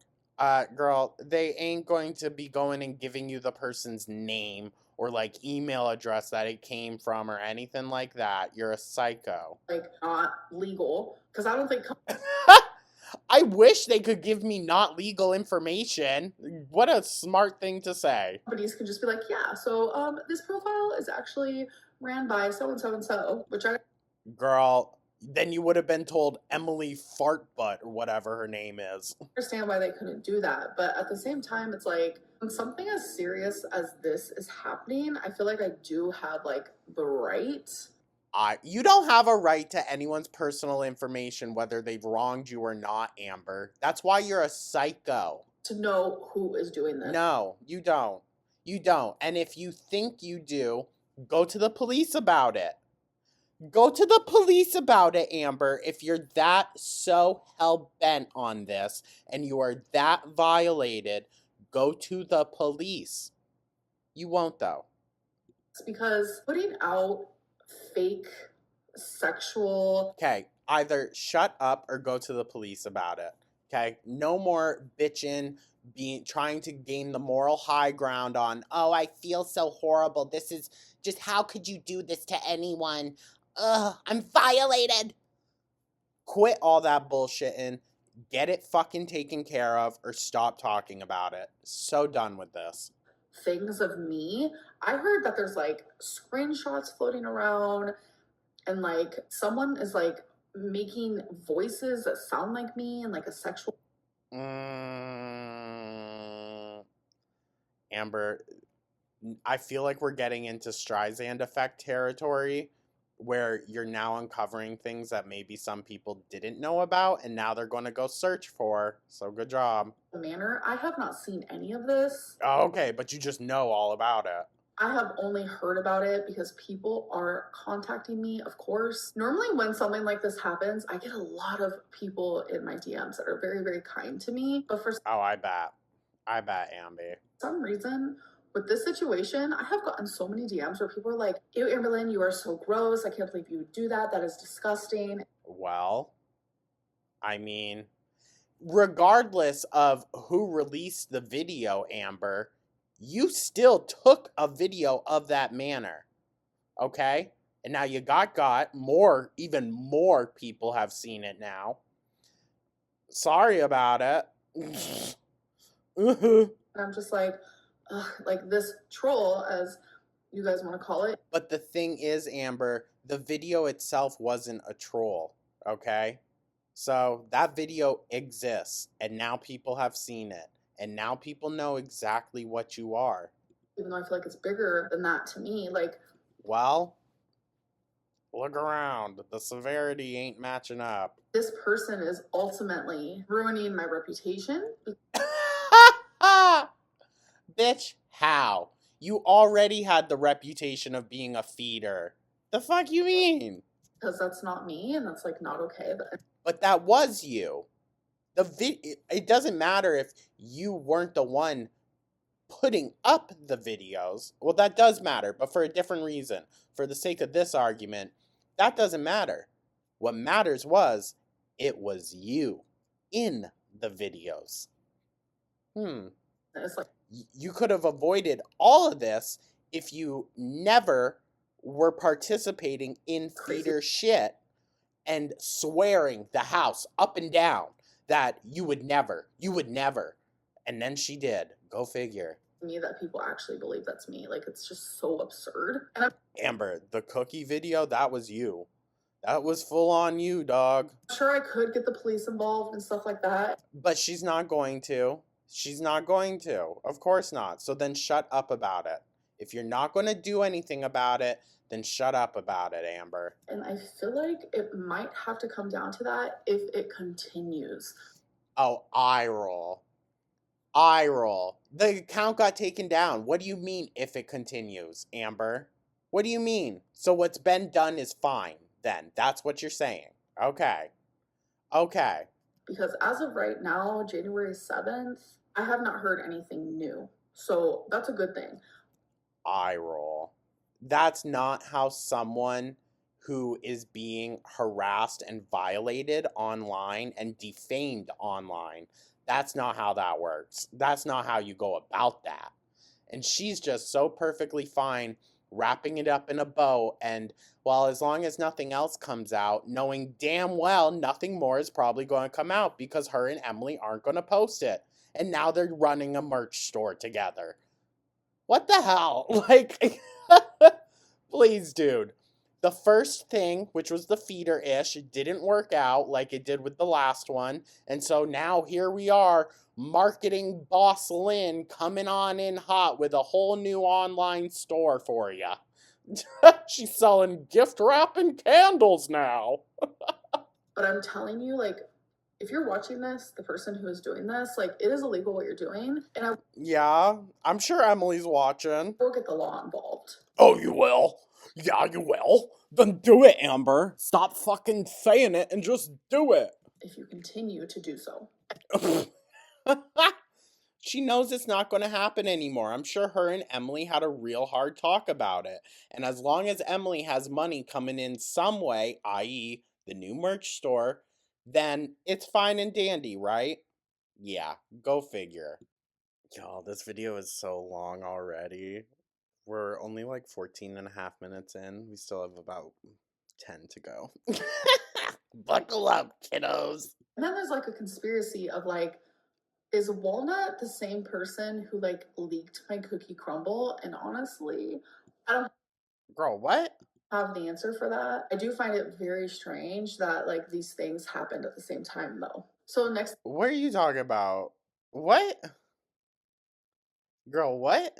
Girl, they ain't going to be going and giving you the person's name or like email address that it came from or anything like that. You're a psycho. like not legal because I don't think I wish they could give me not legal information. What a smart thing to say. companies can just be like, yeah, so this profile is actually ran by so and so and so, which I Girl, then you would have been told Emily Fartbutt or whatever her name is. understand why they couldn't do that. But at the same time, it's like when something as serious as this is happening, I feel like I do have like the right You don't have a right to anyone's personal information, whether they've wronged you or not, Amber. That's why you're a psycho. to know who is doing this. No, you don't. You don't. And if you think you do, go to the police about it. Go to the police about it, Amber, if you're that so hell bent on this and you are that violated. Go to the police. You won't, though. It's because putting out fake sexual Okay, either shut up or go to the police about it. Okay, no more bitching, being trying to gain the moral high ground on. Oh, I feel so horrible. This is just how could you do this to anyone? Ugh, I'm violated. Quit all that bullshitting. Get it fucking taken care of or stop talking about it. So done with this. Things of me. I heard that there's like screenshots floating around and like someone is like making voices that sound like me and like a sexual. Amber, I feel like we're getting into Streisand effect territory where you're now uncovering things that maybe some people didn't know about and now they're going to go search for. So good job. Manner. I have not seen any of this. Oh, okay, but you just know all about it. I have only heard about it because people are contacting me, of course. Normally, when something like this happens, I get a lot of people in my DMs that are very, very kind to me. But for Oh, I bet. I bet, Amby. some reason, with this situation, I have gotten so many DMs where people are like, ew, Amberlynn, you are so gross. I can't believe you would do that. That is disgusting. Well, I mean, regardless of who released the video, Amber, you still took a video of that manor. Okay? And now you got more, even more people have seen it now. Sorry about it. And I'm just like this troll, as you guys want to call it. But the thing is, Amber, the video itself wasn't a troll, okay? So that video exists, and now people have seen it, and now people know exactly what you are. Even though I feel like it's bigger than that to me, like. Well, look around. The severity ain't matching up. This person is ultimately ruining my reputation. Bitch, how? You already had the reputation of being a feeder. The fuck you mean? Because that's not me, and that's like not okay. But that was you. It doesn't matter if you weren't the one putting up the videos. Well, that does matter, but for a different reason. For the sake of this argument, that doesn't matter. What matters was it was you in the videos. It's like, You could have avoided all of this if you never were participating in feeder shit and swearing the house up and down that you would never. And then she did. Go figure. me that people actually believe that's me. Like, it's just so absurd. And Amber, the cookie video, that was you. That was full on you, dog. I'm sure I could get the police involved and stuff like that. But she's not going to. She's not going to. Of course not. So then shut up about it. If you're not going to do anything about it, then shut up about it, Amber. And I feel like it might have to come down to that if it continues. Oh, eye roll. Eye roll. The account got taken down. What do you mean if it continues, Amber? What do you mean? So what's been done is fine, then. That's what you're saying. Okay. Okay. Because as of right now, January 7th, I have not heard anything new. So that's a good thing. Eye roll. That's not how someone who is being harassed and violated online and defamed online, that's not how that works. That's not how you go about that. And she's just so perfectly fine wrapping it up in a bow and, well, as long as nothing else comes out, knowing damn well nothing more is probably going to come out because her and Emily aren't going to post it. And now they're running a merch store together. What the hell? Like, please, dude. The first thing, which was the feeder-ish, didn't work out like it did with the last one. And so now here we are, marketing boss Lynn coming on in hot with a whole new online store for you. She's selling gift wrap and candles now. But I'm telling you, like, if you're watching this, the person who is doing this, like, it is illegal what you're doing. And Yeah, I'm sure Emily's watching. will get the law involved. Oh, you will? Yeah, you will. Then do it, Amber. Stop fucking saying it and just do it. If you continue to do so. She knows it's not going to happen anymore. I'm sure her and Emily had a real hard talk about it. And as long as Emily has money coming in some way, i.e., the new merch store, then it's fine and dandy, right? Yeah, go figure. Y'all, this video is so long already. We're only like 14 and a half minutes in. We still have about 10 to go. Buckle up, kiddos. And then there's like a conspiracy of like, is Walnut the same person who like leaked my cookie crumble? And honestly, I don't Girl, what? have the answer for that. I do find it very strange that like these things happened at the same time though. So next What are you talking about? What? Girl, what?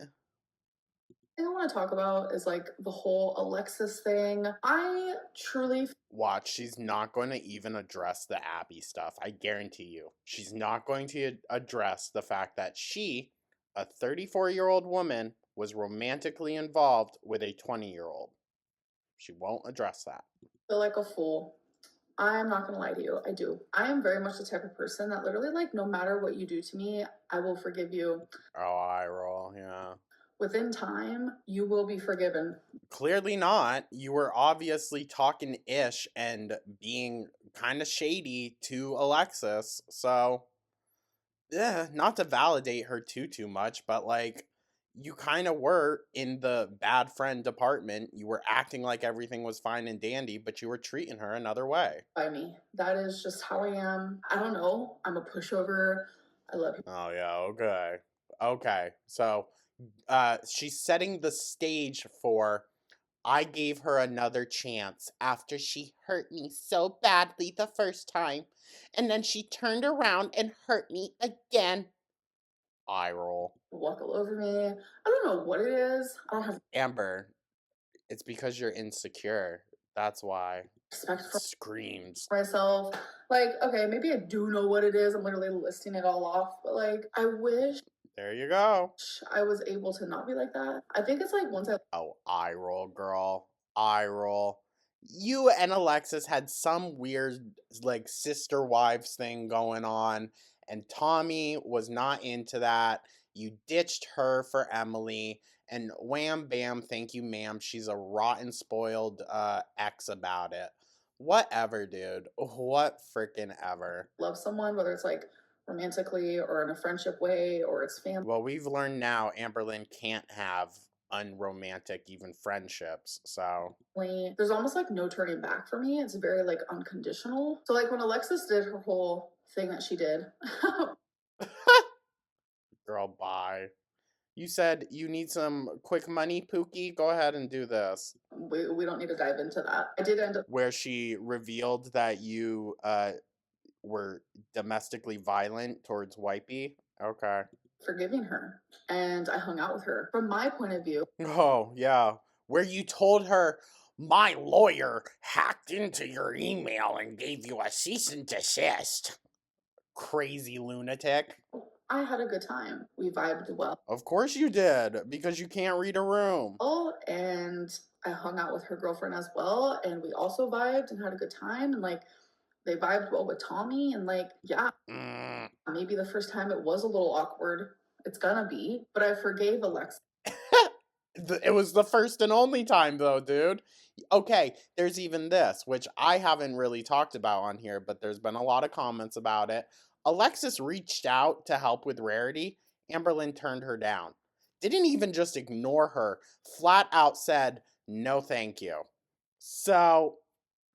thing I want to talk about is like the whole Alexis thing. I truly Watch, she's not going to even address the Abby stuff. I guarantee you. She's not going to address the fact that she, a 34-year-old woman, was romantically involved with a 20-year-old. She won't address that. feel like a fool. I'm not gonna lie to you. I do. I am very much the type of person that literally, like, no matter what you do to me, I will forgive you. Oh, I roll, yeah. Within time, you will be forgiven. Clearly not. You were obviously talking ish and being kind of shady to Alexis. So, yeah, not to validate her too much, but like you kind of were in the bad friend department. You were acting like everything was fine and dandy, but you were treating her another way. By me. That is just how I am. I don't know. I'm a pushover. I love you. Oh yeah, okay. Okay. So, she's setting the stage for I gave her another chance after she hurt me so badly the first time, and then she turned around and hurt me again. Eye roll. Walk all over me. I don't know what it is. I don't have Amber, it's because you're insecure. That's why. respect It for screams. myself. Like, okay, maybe I do know what it is. I'm literally listing it all off, but like, I wish There you go. I was able to not be like that. I think it's like once I Oh, eye roll, girl. Eye roll. You and Alexis had some weird, like, sister wives thing going on, and Tommy was not into that. You ditched her for Emily, and wham bam, thank you, ma'am. She's a rotten, spoiled ex about it. Whatever, dude. What freaking ever. love someone, whether it's like romantically or in a friendship way or it's family. Well, we've learned now Amberlynn can't have unromantic, even friendships, so. There's almost like no turning back for me. It's very like unconditional. So like when Alexis did her whole thing that she did, Girl, bye. You said you need some quick money, Pookie? Go ahead and do this. we don't need to dive into that. I did end up Where she revealed that you were domestically violent towards Wipey. Okay. forgiving her and I hung out with her. From my point of view, Oh, yeah. Where you told her, my lawyer hacked into your email and gave you a cease and desist. Crazy lunatic. I had a good time. We vibed well. Of course you did, because you can't read a room. And I hung out with her girlfriend as well. And we also vibed and had a good time. And like they vibed well with Tommy. And like, yeah, Mm. maybe the first time it was a little awkward. It's gonna be. But I forgave Alexa. It was the first and only time, though, dude. Okay, there's even this, which I haven't really talked about on here, but there's been a lot of comments about it. Alexis reached out to help with Rarity. Amberlynn turned her down. Didn't even just ignore her, flat out said, no, thank you. So,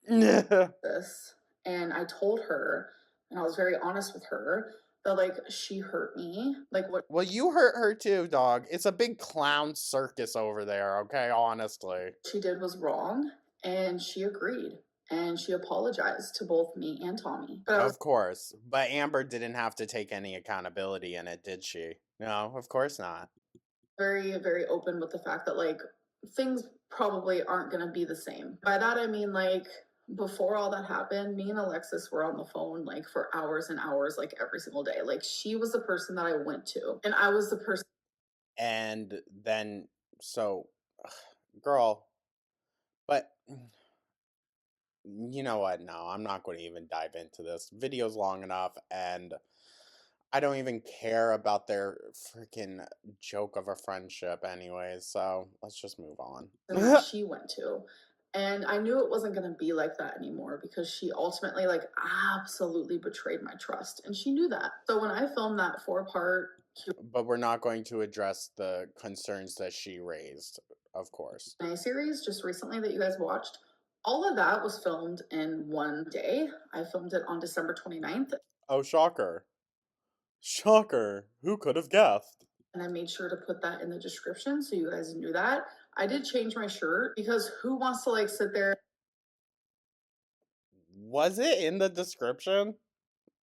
This. And I told her, and I was very honest with her, that like she hurt me. Like what well, you hurt her too, dog. It's a big clown circus over there, okay, honestly. she did was wrong. And she agreed. And she apologized to both me and Tommy. But I was Of course. But Amber didn't have to take any accountability in it, did she? No, of course not. very, very open with the fact that like things probably aren't going to be the same. By that, I mean like before all that happened, me and Alexis were on the phone like for hours and hours, like every single day. Like she was the person that I went to, and I was the person. And then, so, girl, but you know what? No, I'm not going to even dive into this. Video's long enough, and I don't even care about their freaking joke of a friendship, anyways. So let's just move on. That she went to. And I knew it wasn't going to be like that anymore because she ultimately like absolutely betrayed my trust and she knew that. So when I filmed that 4-part But we're not going to address the concerns that she raised, of course. Q&A series just recently that you guys watched, All of that was filmed in one day. I filmed it on December 29th. Oh, shocker. Shocker. Who could have guessed? And I made sure to put that in the description so you guys knew that. I did change my shirt because who wants to like sit there? Was it in the description?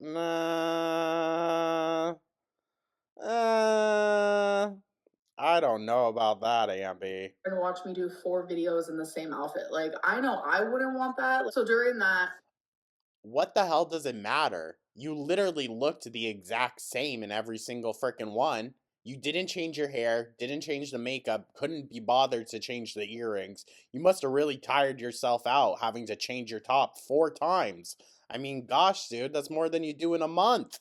Nah. Uh, I don't know about that, Amby. And watch me do 4 videos in the same outfit. Like, I know I wouldn't want that. So during that, What the hell does it matter? You literally looked the exact same in every single freaking one. You didn't change your hair, didn't change the makeup, couldn't be bothered to change the earrings. You must have really tired yourself out having to change your top 4 times. I mean, gosh, dude, that's more than you do in a month.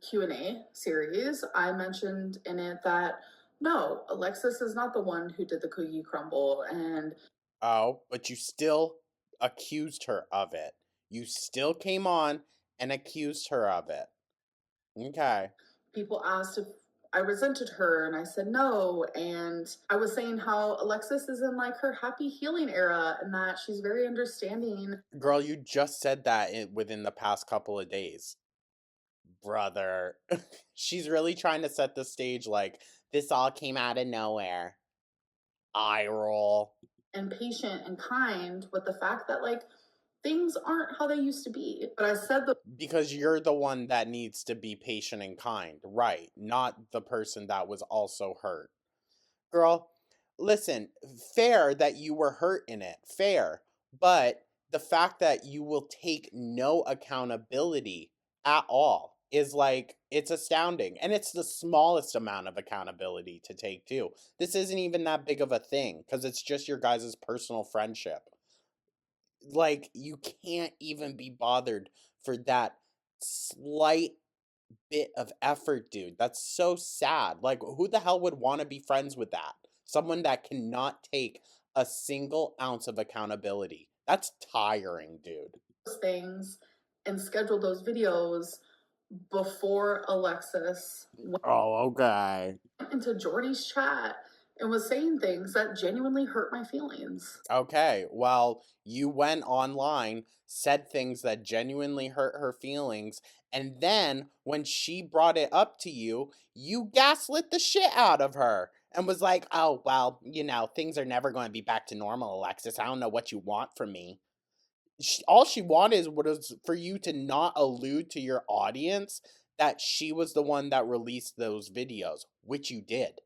Q&A series, I mentioned in it that no, Alexis is not the one who did the cookie crumble. And Oh, but you still accused her of it. You still came on and accused her of it. Okay. people asked if I resented her, and I said no. And I was saying how Alexis is in like her happy healing era and that she's very understanding. Girl, you just said that within the past couple of days. Brother. She's really trying to set the stage like this all came out of nowhere. Eye roll. And patient and kind with the fact that like things aren't how they used to be. But I said the Because you're the one that needs to be patient and kind, right? Not the person that was also hurt. Girl, listen, fair that you were hurt in it, fair. But the fact that you will take no accountability at all is like, it's astounding. And it's the smallest amount of accountability to take, too. This isn't even that big of a thing because it's just your guys' personal friendship. Like, you can't even be bothered for that slight bit of effort, dude. That's so sad. Like, who the hell would want to be friends with that? Someone that cannot take a single ounce of accountability. That's tiring, dude. things and scheduled those videos before Alexis went Oh, okay. into Jordy's chat and was saying things that genuinely hurt my feelings. Okay, well, you went online, said things that genuinely hurt her feelings, and then when she brought it up to you, you gaslit the shit out of her and was like, oh, well, things are never going to be back to normal, Alexis. I don't know what you want from me. All she wanted was for you to not allude to your audience that she was the one that released those videos, which you did.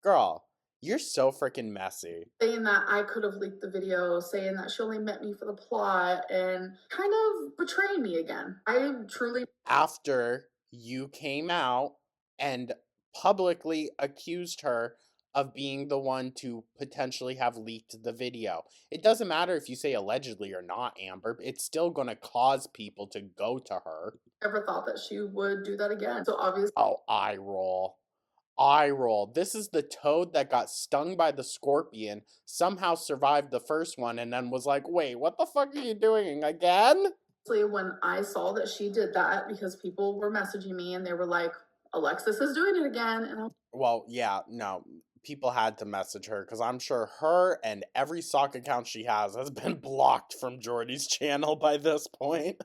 Girl, you're so freaking messy. Saying that I could have leaked the video, saying that she only met me for the plot, and kind of betraying me again. I truly After you came out and publicly accused her of being the one to potentially have leaked the video. It doesn't matter if you say allegedly or not, Amber. It's still going to cause people to go to her. never thought that she would do that again. So obviously, Oh, eye roll. Eye roll. This is the toad that got stung by the scorpion, somehow survived the first one, and then was like, wait, what the fuck are you doing again? when I saw that she did that, because people were messaging me and they were like, Alexis is doing it again. And Well, yeah, no. People had to message her because I'm sure her and every sock account she has been blocked from Jordy's channel by this point.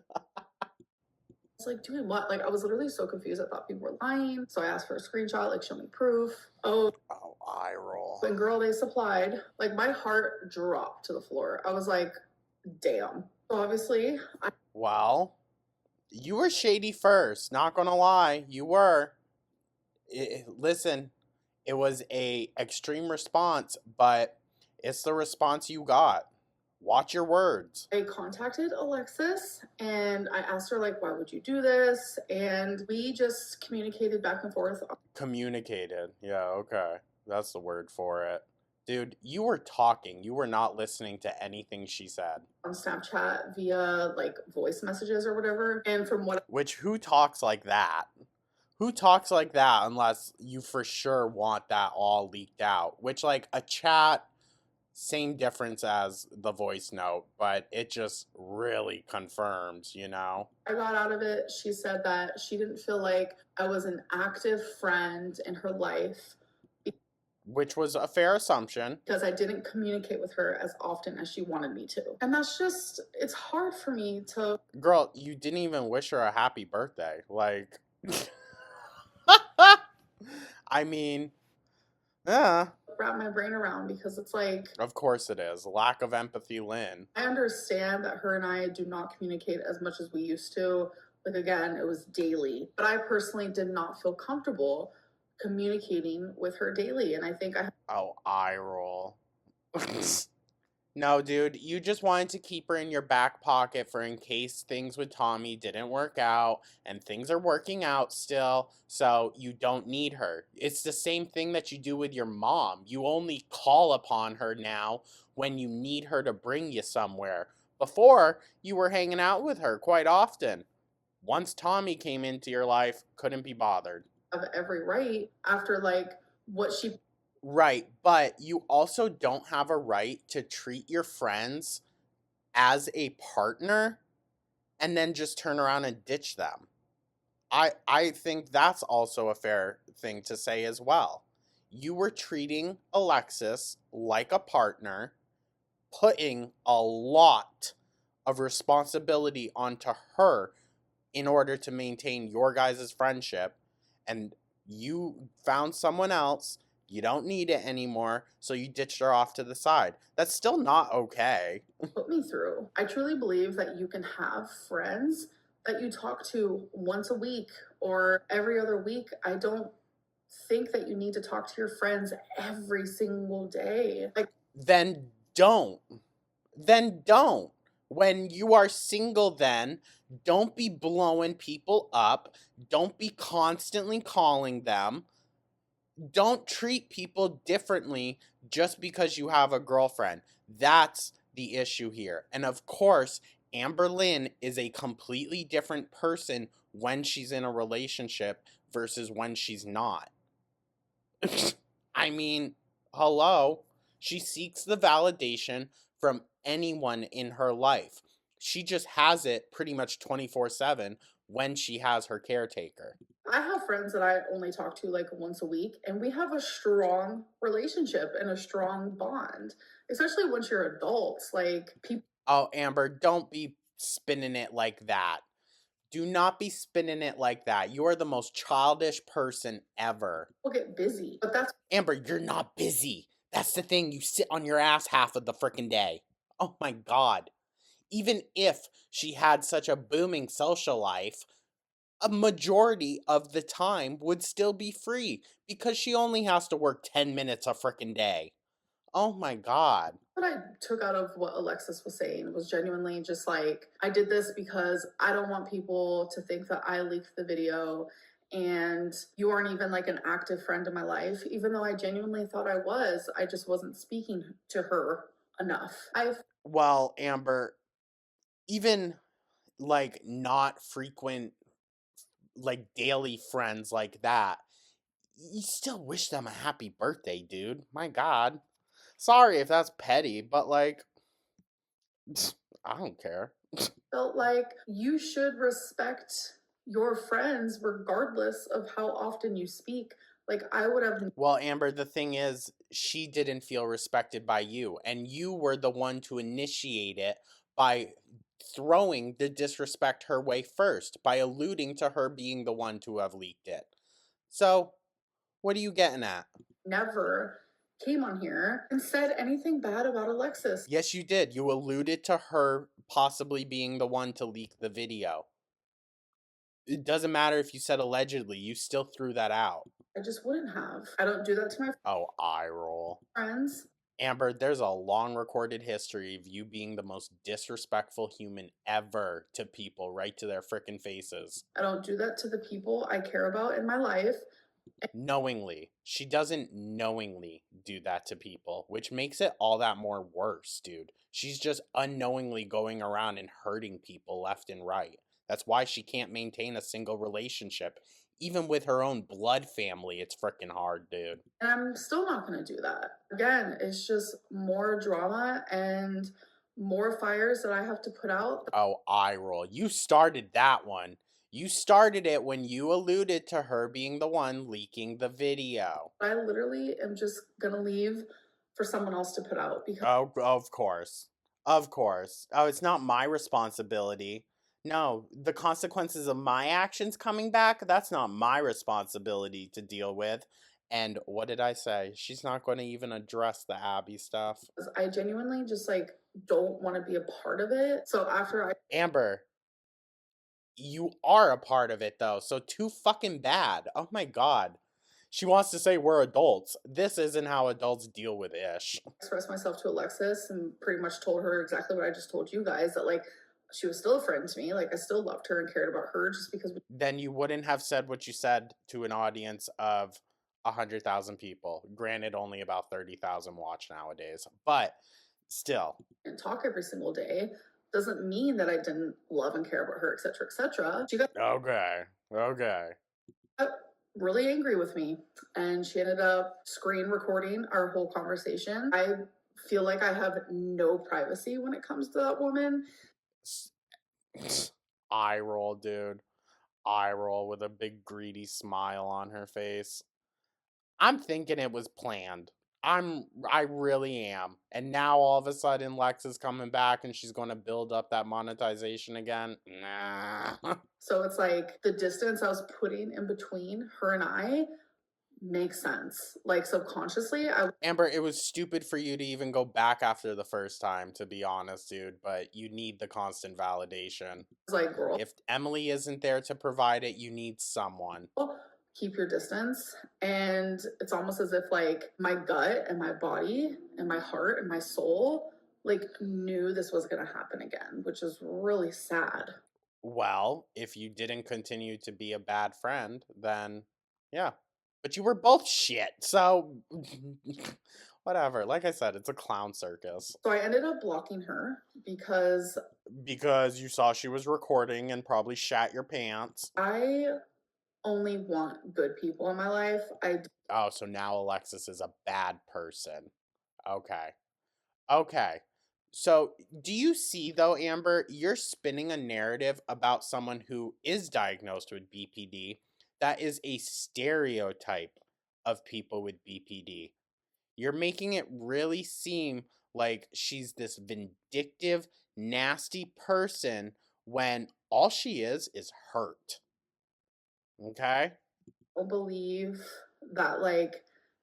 it's like, doing what? Like, I was literally so confused. I thought people were lying. So I asked for a screenshot, like, show me proof. Oh, Eye roll. and girl, they supplied. Like, my heart dropped to the floor. I was like, damn. So obviously, Well, you were shady first, not gonna lie. You were. Listen, it was a extreme response, but it's the response you got. Watch your words. I contacted Alexis and I asked her, like, why would you do this? And we just communicated back and forth. Communicated. Yeah, okay. That's the word for it. Dude, you were talking. You were not listening to anything she said. On Snapchat via like voice messages or whatever. And from what Which, who talks like that? Who talks like that unless you for sure want that all leaked out? Which, like, a chat, same difference as the voice note, but it just really confirms, I got out of it, she said that she didn't feel like I was an active friend in her life. which was a fair assumption. Because I didn't communicate with her as often as she wanted me to. And that's just, it's hard for me to. Girl, you didn't even wish her a happy birthday. Like, I mean, yeah. Wrap my brain around, because it's like, Of course it is. Lack of empathy, Lynn. I understand that her and I do not communicate as much as we used to. Like, again, it was daily, but I personally did not feel comfortable communicating with her daily. And I think Oh, eye roll. No, dude, you just wanted to keep her in your back pocket for in case things with Tommy didn't work out, and things are working out still, so you don't need her. It's the same thing that you do with your mom. You only call upon her now when you need her to bring you somewhere. Before, you were hanging out with her quite often. Once Tommy came into your life, couldn't be bothered. have every right after like what she. Right, but you also don't have a right to treat your friends as a partner and then just turn around and ditch them. I think that's also a fair thing to say as well. You were treating Alexis like a partner, putting a lot of responsibility onto her in order to maintain your guys' friendship, and you found someone else. You don't need it anymore, so you ditched her off to the side. That's still not okay. Put me through. I truly believe that you can have friends that you talk to once a week or every other week. I don't think that you need to talk to your friends every single day. Like, Then don't. Then don't. When you are single, then don't be blowing people up. Don't be constantly calling them. Don't treat people differently just because you have a girlfriend. That's the issue here. And of course, Amberlynn is a completely different person when she's in a relationship versus when she's not. I mean, hello. She seeks the validation from anyone in her life. She just has it pretty much 24/7 when she has her caretaker. I have friends that I only talk to like once a week, and we have a strong relationship and a strong bond, especially once you're adults. Like, people Oh, Amber, don't be spinning it like that. Do not be spinning it like that. You are the most childish person ever. get busy, but that's. Amber, you're not busy. That's the thing. You sit on your ass half of the freaking day. Oh my god. Even if she had such a booming social life, a majority of the time would still be free because she only has to work 10 minutes a freaking day. Oh my god. What I took out of what Alexis was saying was genuinely just like, I did this because I don't want people to think that I leaked the video, and you aren't even like an active friend in my life, even though I genuinely thought I was. I just wasn't speaking to her enough. Well, Amber, even like not frequent, like daily friends like that, you still wish them a happy birthday, dude. My god. Sorry if that's petty, but like, I don't care. Felt like you should respect your friends regardless of how often you speak. Like, I would have. Well, Amber, the thing is, she didn't feel respected by you, and you were the one to initiate it by throwing the disrespect her way first, by alluding to her being the one to have leaked it. So, what are you getting at? Never came on here and said anything bad about Alexis. Yes, you did. You alluded to her possibly being the one to leak the video. It doesn't matter if you said allegedly, you still threw that out. I just wouldn't have. I don't do that to my Oh, eye roll. friends. Amber, there's a long recorded history of you being the most disrespectful human ever to people, right to their frickin' faces. I don't do that to the people I care about in my life. Knowingly. She doesn't knowingly do that to people, which makes it all that more worse, dude. She's just unknowingly going around and hurting people left and right. That's why she can't maintain a single relationship. Even with her own blood family, it's freaking hard, dude. And I'm still not going to do that. Again, it's just more drama and more fires that I have to put out. Oh, eye roll. You started that one. You started it when you alluded to her being the one leaking the video. I literally am just gonna leave for someone else to put out because Oh, of course. Of course. Oh, it's not my responsibility. No, the consequences of my actions coming back, that's not my responsibility to deal with. And what did I say? She's not going to even address the Abby stuff. I genuinely just like don't want to be a part of it. So after I Amber, you are a part of it though, so too fucking bad. Oh my god. She wants to say we're adults. This isn't how adults deal with ish. expressed myself to Alexis and pretty much told her exactly what I just told you guys, that like she was still a friend to me. Like I still loved her and cared about her just because Then you wouldn't have said what you said to an audience of 100,000 people. Granted, only about 30,000 watch nowadays, but still. we didn't talk every single day. Doesn't mean that I didn't love and care about her, etc., etc. She got Okay. Okay. really angry with me and she ended up screen recording our whole conversation. I feel like I have no privacy when it comes to that woman. Eye roll, dude. Eye roll with a big greedy smile on her face. I'm thinking it was planned. I really am. And now all of a sudden Lex is coming back and she's going to build up that monetization again. Nah. So it's like the distance I was putting in between her and I makes sense. Like subconsciously, I was Amber, it was stupid for you to even go back after the first time, to be honest, dude, but you need the constant validation. like, girl, If Emily isn't there to provide it, you need someone. keep your distance. And it's almost as if like my gut and my body and my heart and my soul like knew this was going to happen again, which is really sad. Well, if you didn't continue to be a bad friend, then yeah. But you were both shit, so whatever. Like I said, it's a clown circus. So I ended up blocking her because Because you saw she was recording and probably shat your pants. I only want good people in my life. Oh, so now Alexis is a bad person. Okay. Okay. So, do you see though, Amber, you're spinning a narrative about someone who is diagnosed with BPD that is a stereotype of people with BPD. You're making it really seem like she's this vindictive, nasty person when all she is hurt. Okay? don't believe that like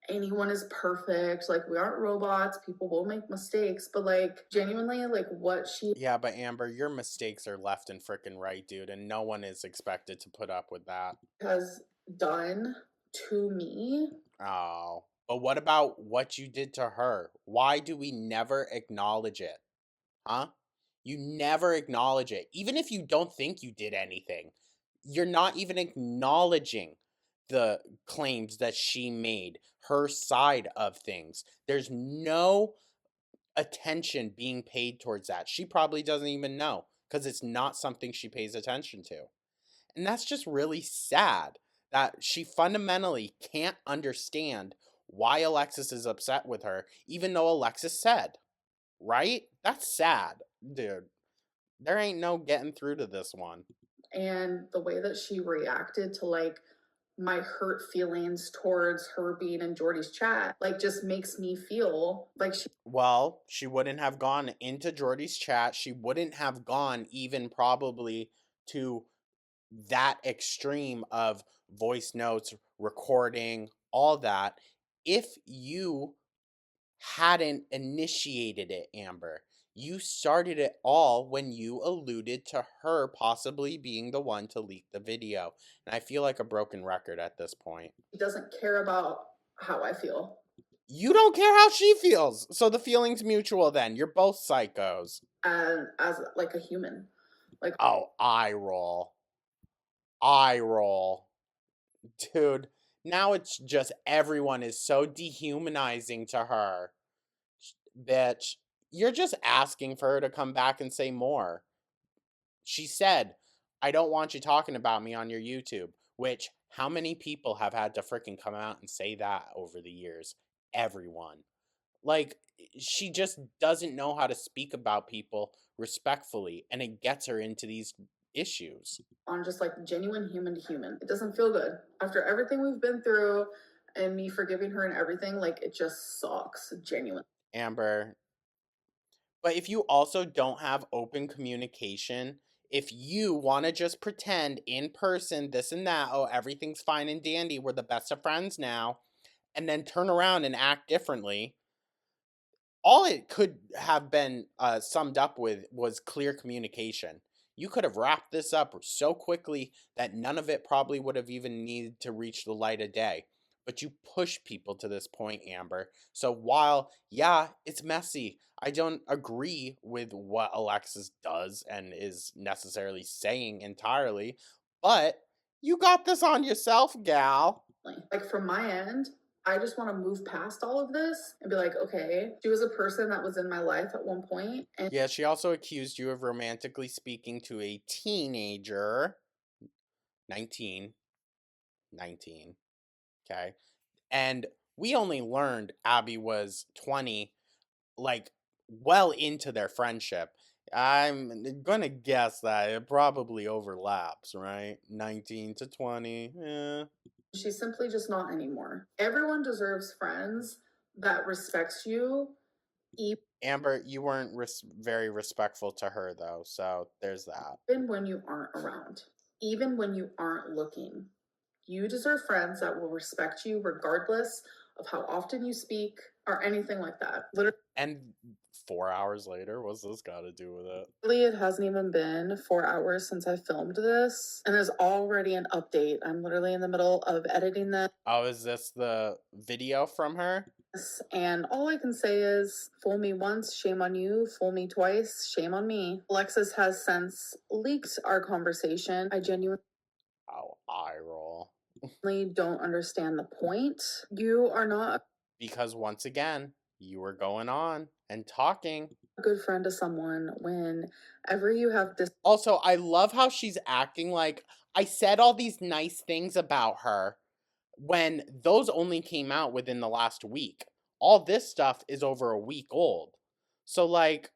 anyone is perfect. Like we aren't robots. People will make mistakes, but like genuinely, like what she Yeah, but Amber, your mistakes are left and frickin' right, dude, and no one is expected to put up with that. has done to me. Oh. But what about what you did to her? Why do we never acknowledge it? Huh? You never acknowledge it. Even if you don't think you did anything, you're not even acknowledging the claims that she made, her side of things. There's no attention being paid towards that. She probably doesn't even know because it's not something she pays attention to. And that's just really sad that she fundamentally can't understand why Alexis is upset with her, even though Alexis said, right? That's sad, dude. There ain't no getting through to this one. And the way that she reacted to like my hurt feelings towards her being in Jordy's chat, like just makes me feel like she Well, she wouldn't have gone into Jordy's chat. She wouldn't have gone even probably to that extreme of voice notes, recording, all that, if you hadn't initiated it, Amber. You started it all when you alluded to her possibly being the one to leak the video. And I feel like a broken record at this point. doesn't care about how I feel. You don't care how she feels. So the feeling's mutual then. You're both psychos. And as like a human. Like Oh, eye roll. Eye roll. Dude, now it's just everyone is so dehumanizing to her. Bitch, you're just asking for her to come back and say more. She said, I don't want you talking about me on your YouTube, which how many people have had to freaking come out and say that over the years? Everyone. Like, she just doesn't know how to speak about people respectfully, and it gets her into these issues. On just like genuine human to human. It doesn't feel good. After everything we've been through and me forgiving her and everything, like it just sucks. Genuine. Amber, but if you also don't have open communication, if you want to just pretend in person this and that, oh, everything's fine and dandy, we're the best of friends now, and then turn around and act differently, all it could have been summed up with was clear communication. You could have wrapped this up so quickly that none of it probably would have even needed to reach the light of day. But you push people to this point, Amber. So while, yeah, it's messy, I don't agree with what Alexis does and is necessarily saying entirely, but you got this on yourself, gal. Like from my end, I just want to move past all of this and be like, okay, she was a person that was in my life at one point, and Yeah, she also accused you of romantically speaking to a teenager. 19. 19. Okay. And we only learned Abby was 20, like, well into their friendship. I'm gonna guess that it probably overlaps, right? 19 to 20. Yeah. she's simply just not anymore. Everyone deserves friends that respects you. Amber, you weren't very respectful to her, though, so there's that. Even when you aren't around, even when you aren't looking, you deserve friends that will respect you regardless of how often you speak or anything like that. Literally, And 4 hours later, what's this got to do with it? it hasn't even been 4 hours since I filmed this, and there's already an update. I'm literally in the middle of editing this. Oh, is this the video from her? And all I can say is, fool me once, shame on you. Fool me twice, shame on me. Alexis has since leaked our conversation. I genuinely Eye roll. don't understand the point. You are not Because once again, you were going on and talking. a good friend to someone whenever you have this. Also, I love how she's acting like I said all these nice things about her when those only came out within the last week. All this stuff is over a week old. So, like,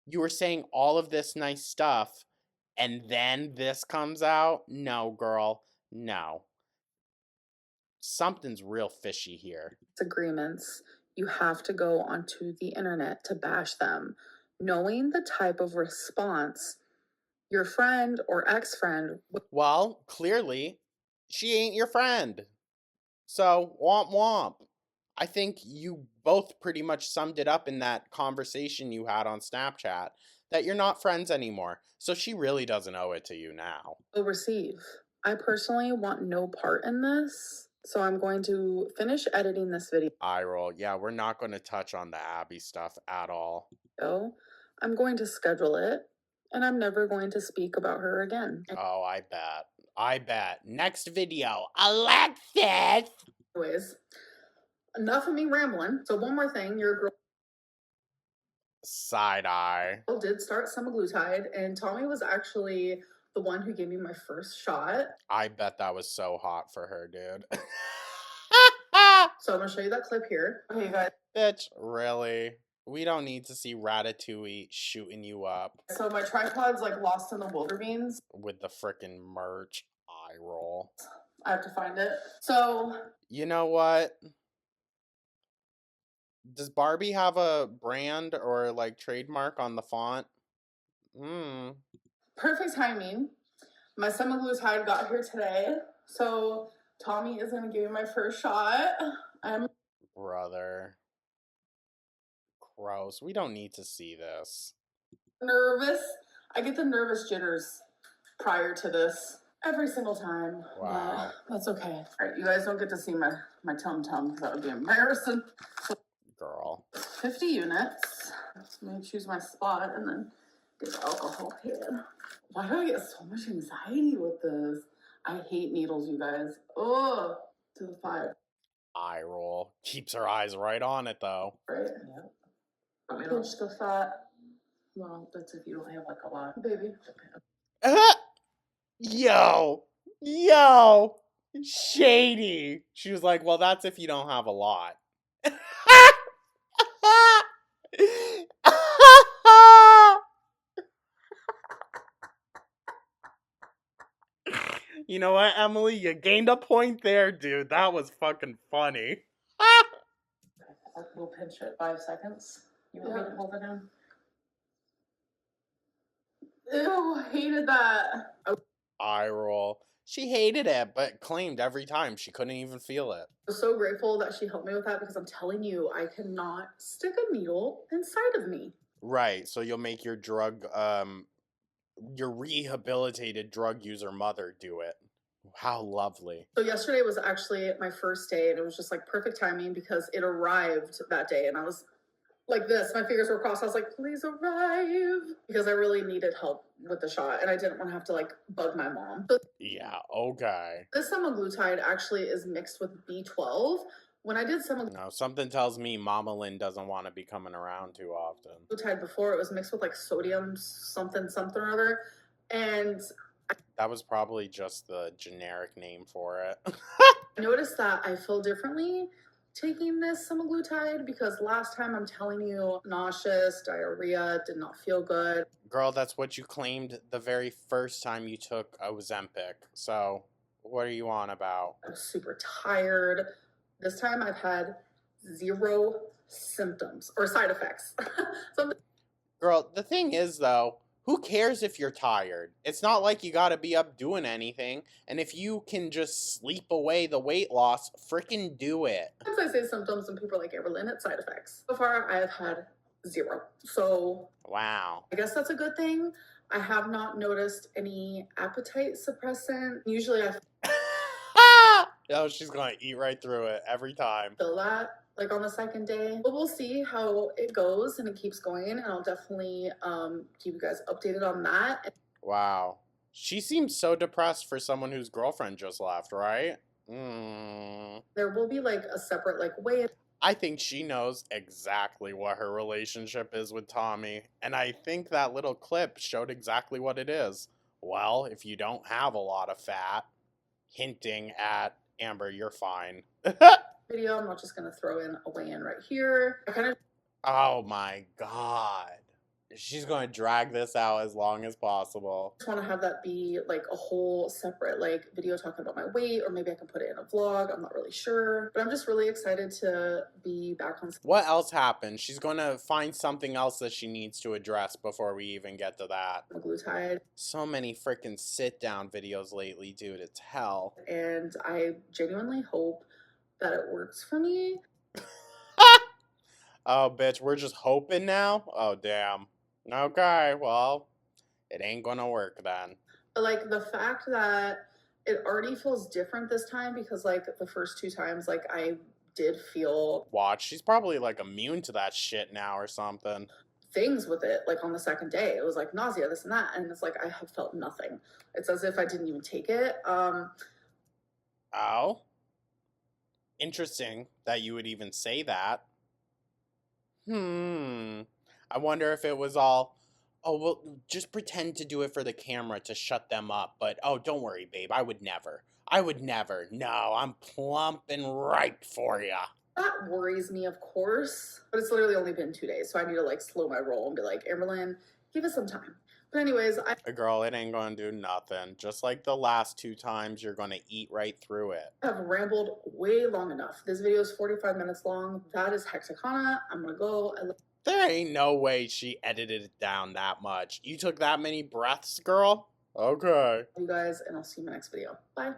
you were saying all of this nice stuff and then this comes out? No, girl. No. Something's real fishy here. Disagreements, you have to go onto the internet to bash them, knowing the type of response your friend or ex-friend. Well, clearly, she ain't your friend. So, womp womp. I think you both pretty much summed it up in that conversation you had on Snapchat that you're not friends anymore. So she really doesn't owe it to you now. Will receive. I personally want no part in this, so I'm going to finish editing this video. Eye roll. Yeah, we're not going to touch on the Abby stuff at all. I'm going to schedule it, and I'm never going to speak about her again. Oh, I bet. I bet. Next video, Alexis! Anyways, enough of me rambling. So one more thing, your girl Side eye. did start semaglutide, and Tommy was actually the one who gave me my first shot. I bet that was so hot for her, dude. So I'm gonna show you that clip here. Okay, you guys. Bitch, really? We don't need to see Ratatouille shooting you up. So my tripod's like lost in the wildebeins. With the frickin' merch. Eye roll. I have to find it. So You know what? Does Barbie have a brand or like trademark on the font? Perfect timing. My semaglutide got here today. So Tommy is gonna give me my first shot. I'm Brother. Gross. We don't need to see this. nervous. I get the nervous jitters prior to this every single time. Wow. That's okay. All right, you guys don't get to see my tum-tum because that would be embarrassing. Girl. 50 units. So I'm gonna choose my spot and then get the alcohol here. Why do I get so much anxiety with this? I hate needles, you guys. Oh, to the 5. Eye roll. Keeps her eyes right on it though. Right? Yeah. Pinch the fat. Well, that's if you don't have like a lot. Baby. Yo. Yo. Shady. She was like, well, that's if you don't have a lot. You know what, Emily? You gained a point there, dude. That was fucking funny. We'll pinch it 5 seconds. You want me to hold it in? Ew, hated that. Eye roll. She hated it, but claimed every time she couldn't even feel it. I'm so grateful that she helped me with that because I'm telling you, I cannot stick a needle inside of me. Right, so you'll make your your rehabilitated drug user mother do it. How lovely. So yesterday was actually my first day, and it was just like perfect timing because it arrived that day, and I was like this. My fingers were crossed. I was like, please arrive, because I really needed help with the shot, and I didn't want to have to like bug my mom. So Yeah, okay. this semaglutide actually is mixed with B12. When I did semaglutide No, something tells me Mama Lynn doesn't want to be coming around too often. before, it was mixed with like sodium something or other, and That was probably just the generic name for it. I noticed that I feel differently taking this semaglutide because last time, I'm telling you, nauseous, diarrhea, did not feel good. Girl, that's what you claimed the very first time you took Ozempic. So, what are you on about? I was super tired. This time I've had 0 symptoms or side effects. Girl, the thing is, though, who cares if you're tired? It's not like you gotta be up doing anything. And if you can just sleep away the weight loss, freaking do it. Sometimes I say symptoms and people are like, Amberlynn, it's side effects. So far, I have had 0. So, wow. I guess that's a good thing. I have not noticed any appetite suppressant. Usually I Oh, she's gonna eat right through it every time. feel that like on the second day, but we'll see how it goes and it keeps going, and I'll definitely keep you guys updated on that. Wow. She seems so depressed for someone whose girlfriend just left, right? There will be like a separate like way. I think she knows exactly what her relationship is with Tommy, and I think that little clip showed exactly what it is. Well, if you don't have a lot of fat, hinting at Amber, you're fine. Video, I'm not just gonna throw in a weigh in right here. I kind of Oh my god. She's going to drag this out as long as possible. just want to have that be like a whole separate like video talking about my weight, or maybe I can put it in a vlog. I'm not really sure, but I'm just really excited to be back on. What else happened? She's going to find something else that she needs to address before we even get to that. Glutide. So many freaking sit down videos lately, dude. It's hell. And I genuinely hope that it works for me. Oh, bitch, we're just hoping now? Oh, damn. Okay, well, it ain't gonna work then. But like the fact that it already feels different this time, because like the first 2 times, like I did feel Watch, she's probably like immune to that shit now or something. things with it. Like on the second day, it was like nausea, this and that, and it's like I have felt nothing. It's as if I didn't even take it. Oh? Interesting that you would even say that. I wonder if it was all, oh, well, just pretend to do it for the camera to shut them up. But, oh, don't worry, babe. I would never. I would never. No, I'm plump and ripe for ya. That worries me, of course, but it's literally only been 2 days, so I need to like slow my roll and be like, Amberlynn, give us some time. But anyways, Girl, it ain't gonna do nothing. Just like the last 2 times, you're gonna eat right through it. have rambled way long enough. This video is 45 minutes long. That is hexacana. I'm gonna go. There ain't no way she edited it down that much. You took that many breaths, girl? Okay. You guys, and I'll see you in my next video. Bye.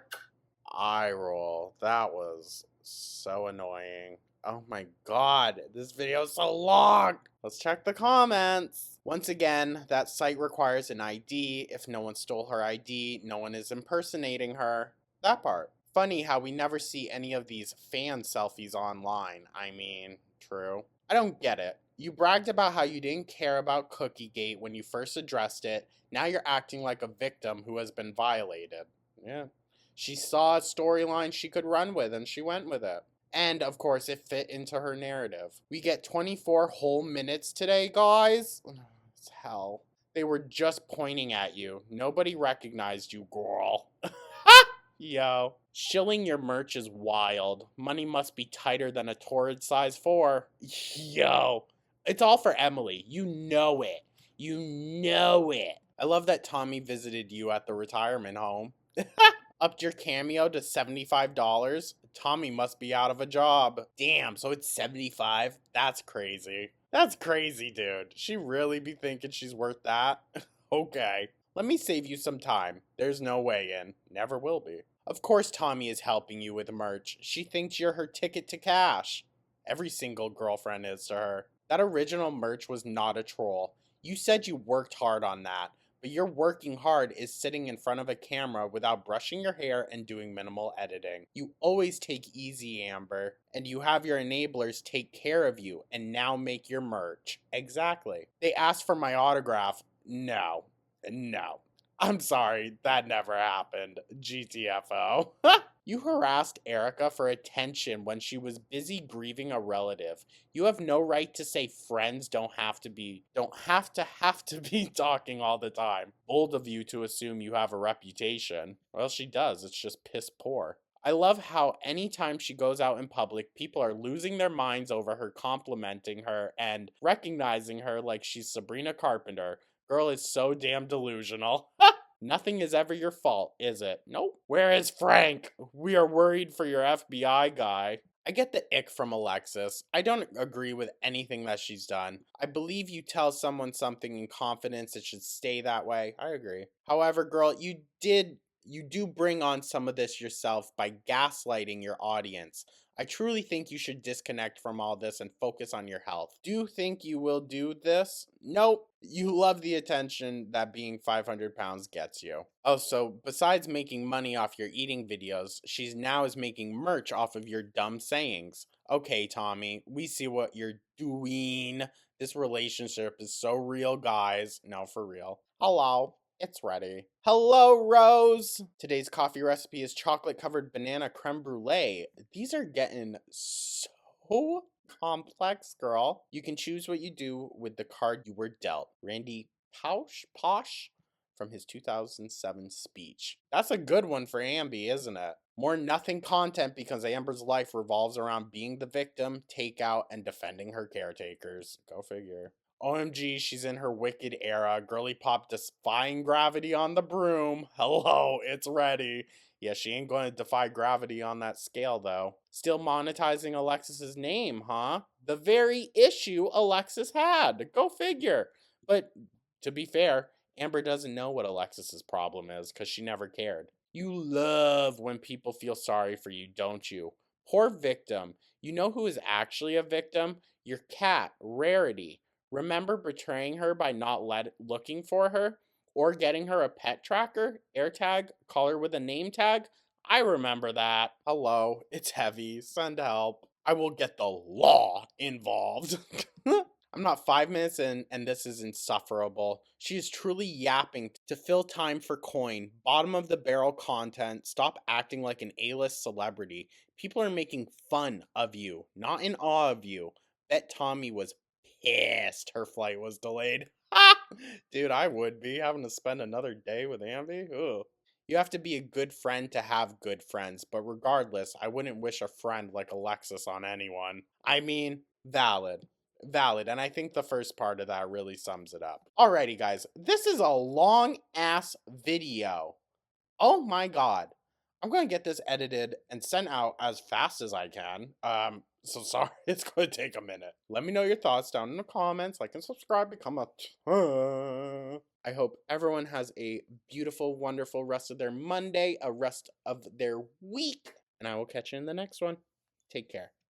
Eye roll. That was so annoying. Oh my god, this video is so long. Let's check the comments. Once again, that site requires an ID. If no one stole her ID, no one is impersonating her. That part. Funny how we never see any of these fan selfies online. I mean, true. I don't get it. You bragged about how you didn't care about Cookiegate when you first addressed it. Now you're acting like a victim who has been violated. Yeah. She saw a storyline she could run with, and she went with it. And, of course, it fit into her narrative. We get 24 whole minutes today, guys. It's hell. They were just pointing at you. Nobody recognized you, girl. Yo. Shilling your merch is wild. Money must be tighter than a torrid size 4. Yo. It's all for Emily. You know it. You know it. I love that Tommy visited you at the retirement home. Upped your cameo to $75? Tommy must be out of a job. Damn, so it's 75? That's crazy. That's crazy, dude. She really be thinking she's worth that? Okay. Let me save you some time. There's no way in. Never will be. Of course Tommy is helping you with merch. She thinks you're her ticket to cash. Every single girlfriend is to her. That original merch was not a troll. You said you worked hard on that, but your working hard is sitting in front of a camera without brushing your hair and doing minimal editing. You always take easy, Amber, and you have your enablers take care of you and now make your merch. Exactly. They asked for my autograph. No. No. I'm sorry, that never happened. GTFO. You harassed Erica for attention when she was busy grieving a relative. You have no right to say friends don't have to be talking all the time. Bold of you to assume you have a reputation. Well, she does. It's just piss poor. I love how anytime she goes out in public, people are losing their minds over her, complimenting her and recognizing her like she's Sabrina Carpenter. Girl is so damn delusional. Nothing is ever your fault, is it? Nope. Where is Frank? We are worried for your FBI guy. I get the ick from Alexis. I don't agree with anything that she's done. I believe you tell someone something in confidence, it should stay that way. I agree. However, girl, you do bring on some of this yourself by gaslighting your audience. I truly think you should disconnect from all this and focus on your health. Do you think you will do this? Nope. You love the attention that being 500 pounds gets you. Oh, so besides making money off your eating videos, she's now is making merch off of your dumb sayings. Okay, Tommy, we see what you're doing. This relationship is so real, guys. No, for real. Hello. It's ready. Hello, Rose! Today's coffee recipe is chocolate-covered banana creme brulee. These are getting so complex, girl. You can choose what you do with the card you were dealt. Randy Posh from his 2007 speech. That's a good one for Amby, isn't it? More nothing content because Amber's life revolves around being the victim, takeout, and defending her caretakers. Go figure. OMG, she's in her wicked era. Girly pop defying gravity on the broom. Hello, it's ready. Yeah, she ain't going to defy gravity on that scale, though. Still monetizing Alexis's name, huh? The very issue Alexis had. Go figure. But to be fair, Amber doesn't know what Alexis's problem is because she never cared. You love when people feel sorry for you, don't you? Poor victim. You know who is actually a victim? Your cat, Rarity. Remember betraying her by not looking for her? Or getting her a pet tracker, AirTag, call her with a name tag? I remember that. Hello, it's heavy. Send help. I will get the law involved. I'm not 5 minutes in, and this is insufferable. She is truly yapping to fill time for coin. Bottom of the barrel content. Stop acting like an A-list celebrity. People are making fun of you, not in awe of you. Bet Tommy was pissed her flight was delayed. Dude, I would be having to spend another day with Amby. Ugh. You have to be a good friend to have good friends, but regardless, I wouldn't wish a friend like Alexis on anyone. I mean, valid. Valid, and I think the first part of that really sums it up. Alrighty, guys, this is a long ass video. Oh my god. I'm going to get this edited and sent out as fast as I can. So sorry, it's going to take a minute. Let me know your thoughts down in the comments. Like and subscribe, become a I hope everyone has a beautiful, wonderful rest of their Monday, a rest of their week, and I will catch you in the next one. Take care.